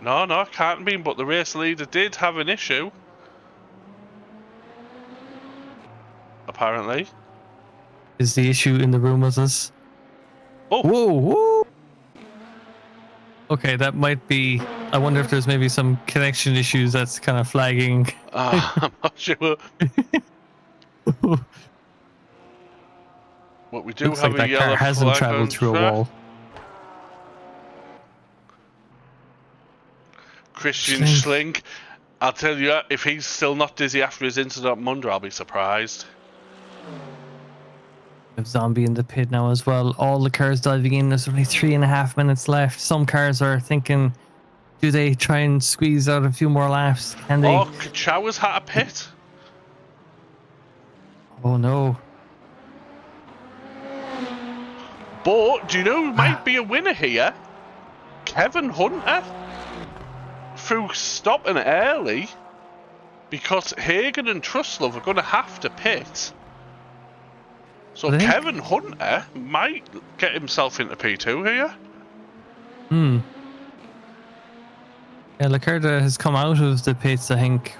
No, it can't be, but the race leader did have an issue. Apparently. Is the issue in the room with us? Oh! Whoa! Okay, that might be. I wonder if there's maybe some connection issues that's kind of flagging. I'm not sure. But we do Looks have like a that yellow car hasn't flag traveled through a wall. Christian Schling. I'll tell you, if he's still not dizzy after his incident at Monza, I'll be surprised. We have Zombie in the pit now as well. All the cars diving in. There's only 3.5 minutes left. Some cars are thinking, do they try and squeeze out a few more laps? Can they? Oh, Kachow has had a pit. Oh no. But do you know who might be a winner here? Kevin Hunter. through stopping it early because Hagen and Truslove are going to have to pit. So Kevin Hunter might get himself into P2 here. Yeah, Lacerda has come out of the pits, I think,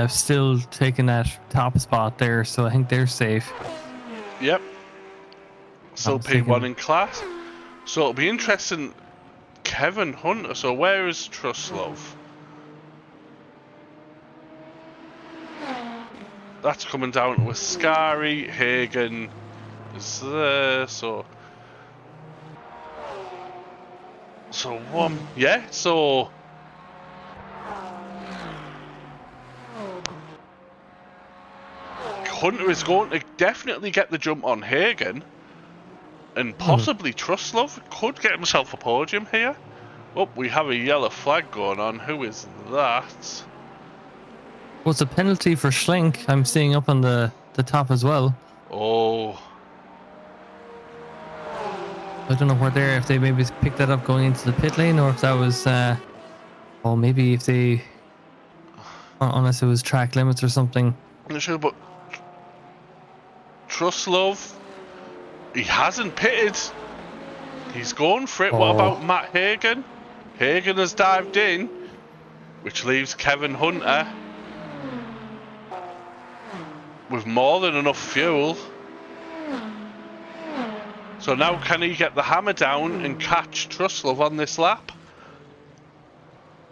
still taking that top spot there, so I think they're safe. Yep. Still P1 in class. So it'll be interesting. Kevin Hunter. So where is Truslove? That's coming down with Scary. Hagen is there. So one. Yeah. So Hunter is going to definitely get the jump on Hagen. And possibly Truslove could get himself a podium here. Oh, we have a yellow flag going on. Who is that? Well, it's a penalty for Schlink. I'm seeing up on the top as well. Oh. I don't know where they're, if they maybe picked that up going into the pit lane, or if that was, or maybe if they, or unless it was track limits or something. I'm not sure, but Truslove, he hasn't pitted. He's going for it. What about Matt Hagen? Hagen has dived in, which leaves Kevin Hunter with more than enough fuel. So now can he get the hammer down and catch Truslove on this lap?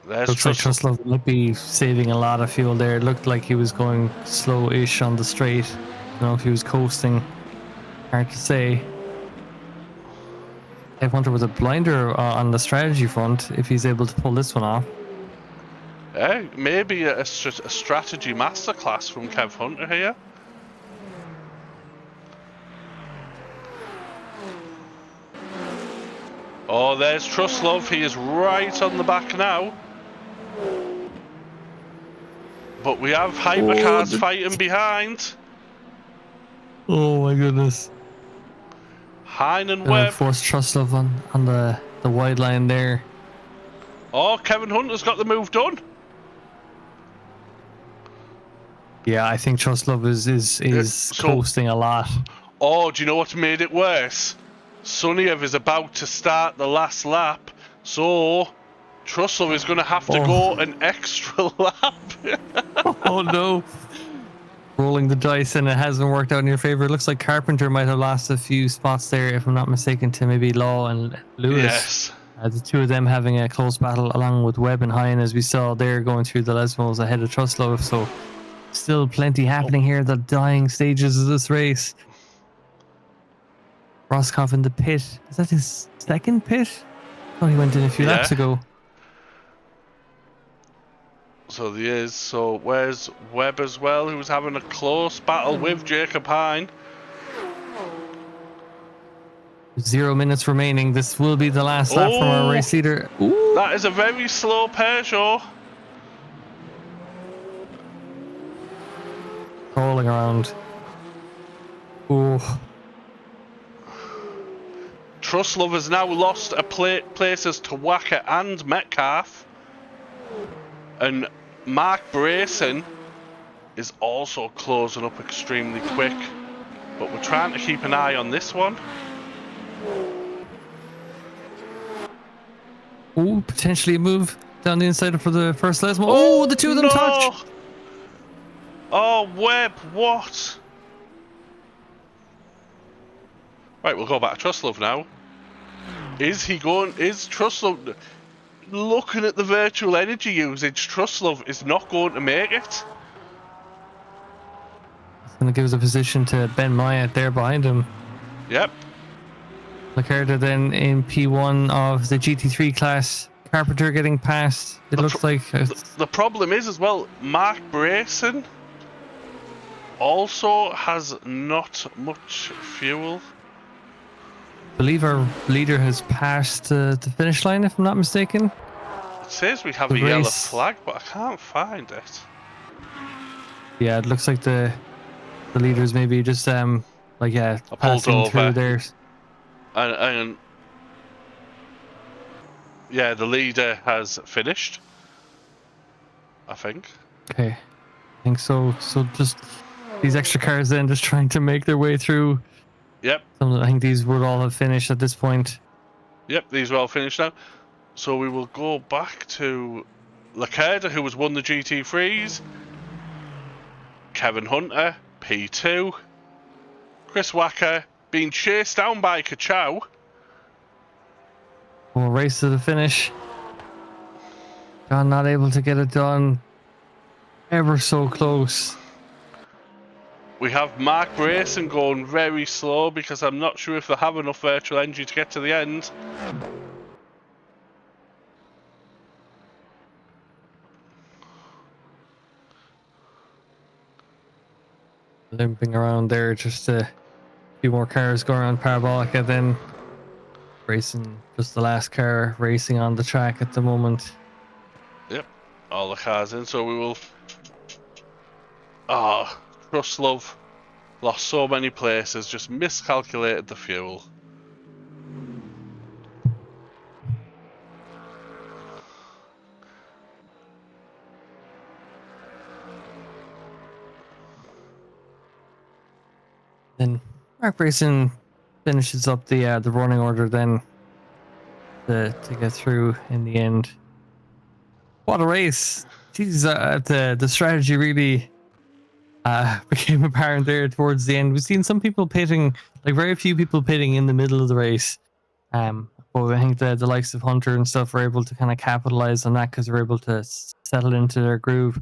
There's Truslove might be saving a lot of fuel there. It looked like he was going slow-ish on the straight. I don't know if he was coasting. Hard to say. I wonder with a blinder on the strategy front if he's able to pull this one off. Yeah, maybe a strategy masterclass from Kev Hunter here. Oh, there's Truslove. He is right on the back now. But we have hypercars fighting behind. Oh my goodness. Hein and Webb. Force Truslove on the wide line there. Oh, Kevin Hunter's got the move done. Yeah, I think Truslove is coasting a lot. Oh, do you know what made it worse? Suniev is about to start the last lap, so Truslove is going to have to go an extra lap. Oh no. Rolling the dice, and it hasn't worked out in your favor. It looks like Carpenter might have lost a few spots there, if I'm not mistaken, to maybe Law and Lewis. Yes. The two of them having a close battle along with Webb and Hein, as we saw there going through the Lesmos ahead of Truslove. So still plenty happening here, the dying stages of this race. Roscoff in the pit. Is that his second pit? Oh, he went in a few laps ago. So he is. So where's Webb as well, who's having a close battle with Jacob Hein? 0 minutes remaining. This will be the last lap from our race leader. Ooh. That is a very slow Peugeot. Rolling around. Ooh. Truslove has now lost a places to Wacker and Metcalf. And Mark Brayson is also closing up extremely quick. But we're trying to keep an eye on this one. Oh, potentially a move down the inside for the first Lesmo. Oh, the two of them touch. Oh, Webb, what? Right, we'll go back to Truslove now. Is Truslove looking at the virtual energy usage? Truslove is not going to make it. It's going to give us a position to Ben Myatt there behind him. Yep. Lacerda then in P1 of the GT3 class. Carpenter getting past. It looks like the problem is as well, Mark Brayson also has not much fuel. I believe our leader has passed the finish line, if I'm not mistaken. It says we have a yellow flag, but I can't find it. Yeah, it looks like the leaders maybe just passing through there. And yeah, the leader has finished. I think. Okay, I think so. So just these extra cars then just trying to make their way through. Yep. I think these would all have finished at this point. Yep, these are all finished now. So we will go back to Lacerda, who has won the GT3s. Kevin Hunter, P2. Chris Wacker being chased down by Kachow. We'll race to the finish. John not able to get it done. Ever so close. We have Mark Racing going very slow because I'm not sure if they have enough virtual energy to get to the end. Limping around there, just a few more cars going around Parabolic, and then racing, just the last car racing on the track at the moment. Yep, all the cars in, so we will... Truslove lost so many places, just miscalculated the fuel. Then Mark Racing finishes up the running order then to get through in the end. What a race! Jeez, the strategy really became apparent there towards the end. We've seen some people pitting, like very few people pitting in the middle of the race. But I think the likes of Hunter and stuff were able to kind of capitalize on that because they were able to settle into their groove.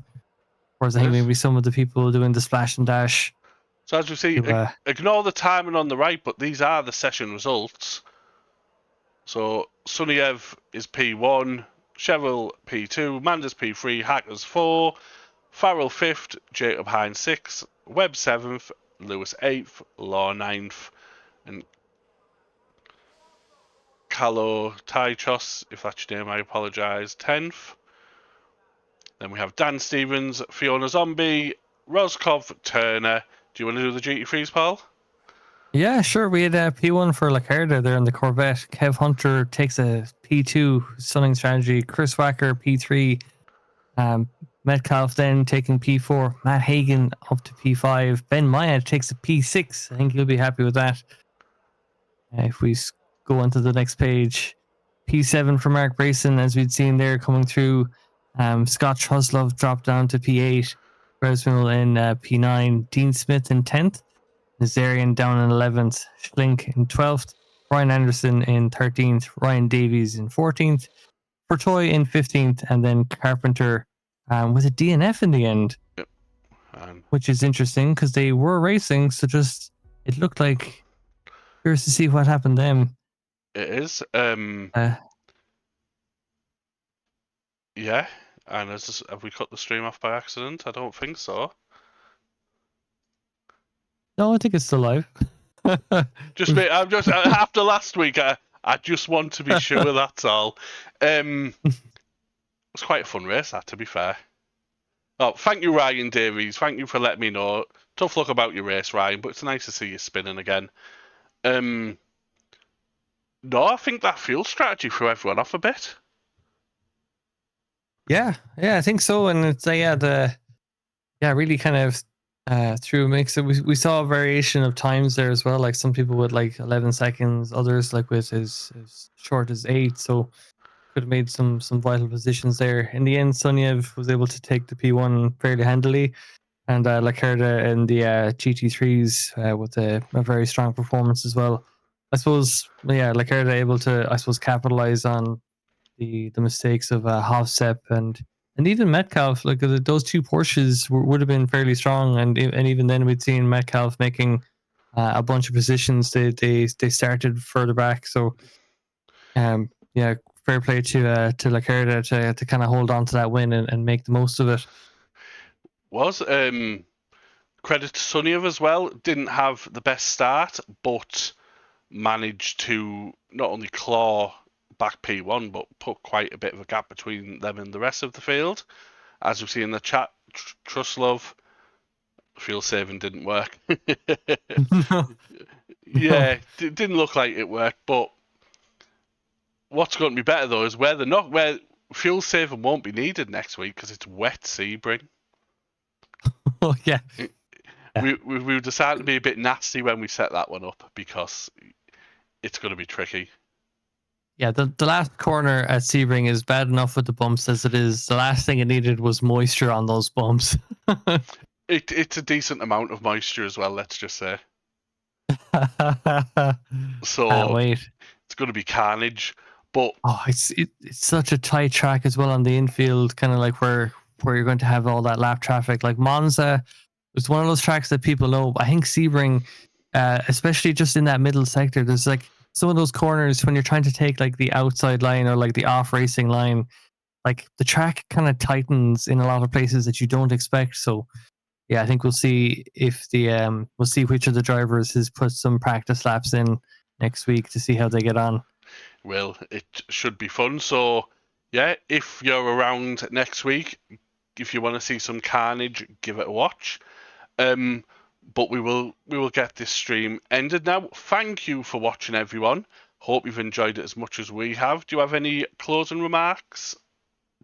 Whereas I think maybe some of the people doing the splash and dash. So as we see, ignore the timing on the right, but these are the session results. So Suniev is P1, Cheryl P2, Manders P3, Hackers 4, Farrell 5th, Jacob Hines 6th, Webb 7th, Lewis 8th, Law 9th, and Calo Taichos, if that's your name, I apologise, 10th. Then we have Dan Stevens, Fiona Zombie, Roscoff, Turner. Do you want to do the GT3s, Paul? Yeah, sure. We had a P1 for Lacerda there in the Corvette. Kev Hunter takes a P2, stunning strategy. Chris Wacker, P3. Metcalf then taking P4. Matt Hagan up to P5. Ben Maya takes a P6. I think he'll be happy with that. If we go on to the next page, P7 for Mark Brayson, as we'd seen there coming through. Scott Truslove dropped down to P8. Resmill in P9. Dean Smith in 10th. Nazarian down in 11th. Schlink in 12th. Ryan Anderson in 13th. Ryan Davies in 14th. Fortoy in 15th. And then Carpenter with a DNF in the end. Yep. Which is interesting because they were racing, so just it looked like curious to see what happened then. It is. Yeah. And have we cut the stream off by accident? I don't think so. No, I think it's still live. I'm just after last week. I just want to be sure. That's all. It was quite a fun race, that, to be fair. Oh, thank you, Ryan Davies. Thank you for letting me know. Tough luck about your race, Ryan, but it's nice to see you spinning again. No, I think that fuel strategy threw everyone off a bit. Yeah, I think so. And it's really kind of through a mix. We saw a variation of times there as well. Like some people with like 11 seconds, others like with as short as 8. So could have made some vital positions there. In the end, Suniev was able to take the P1 fairly handily, and Lacerda in the GT3s with a very strong performance as well. I suppose, Lacerda able to, capitalize on the mistakes of Hofstep and even Metcalf. Like those two Porsches would have been fairly strong, and even then we'd seen Metcalf making a bunch of positions. They started further back, so fair play to Lacerda to kind of hold on to that win and make the most of it. Was credit to Suniev as well. Didn't have the best start, but managed to not only claw back P1, but put quite a bit of a gap between them and the rest of the field. As we see in the chat, Truslove, fuel saving didn't work. Yeah, didn't look like it worked, but what's going to be better though is where fuel saving won't be needed next week because it's wet Sebring. Oh yeah. We decided to be a bit nasty when we set that one up because it's going to be tricky. Yeah, the last corner at Sebring is bad enough with the bumps as it is. The last thing it needed was moisture on those bumps. It's a decent amount of moisture as well, let's just say. Can't So wait. it's going to be carnage. But Oh, it's such a tight track as well on the infield, kind of like where you're going to have all that lap traffic. Like Monza was one of those tracks that people know. I think Sebring, especially just in that middle sector, there's like some of those corners when you're trying to take like the outside line or like the off racing line, like the track kind of tightens in a lot of places that you don't expect. So yeah, I think we'll see if we'll see which of the drivers has put some practice laps in next week to see how they get on. well, it should be fun. So yeah, if you're around next week, if you want to see some carnage, give it a watch. But we will get this stream ended now. Thank you for watching, everyone. Hope you've enjoyed it as much as we have. Do you have any closing remarks,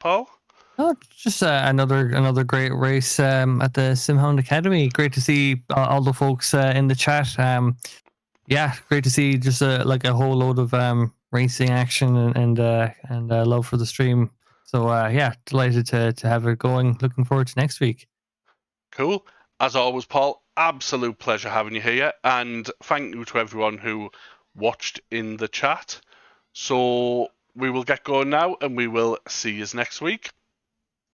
Paul? Oh, just another great race at the Sim Hound Academy. Great to see all the folks in the chat. Yeah, great to see just like a whole load of racing action and love for the stream. So yeah, delighted to have it going. Looking forward to next week. Cool. As always, Paul, absolute pleasure having you here. And thank you to everyone who watched in the chat. So we will get going now and we will see you next week.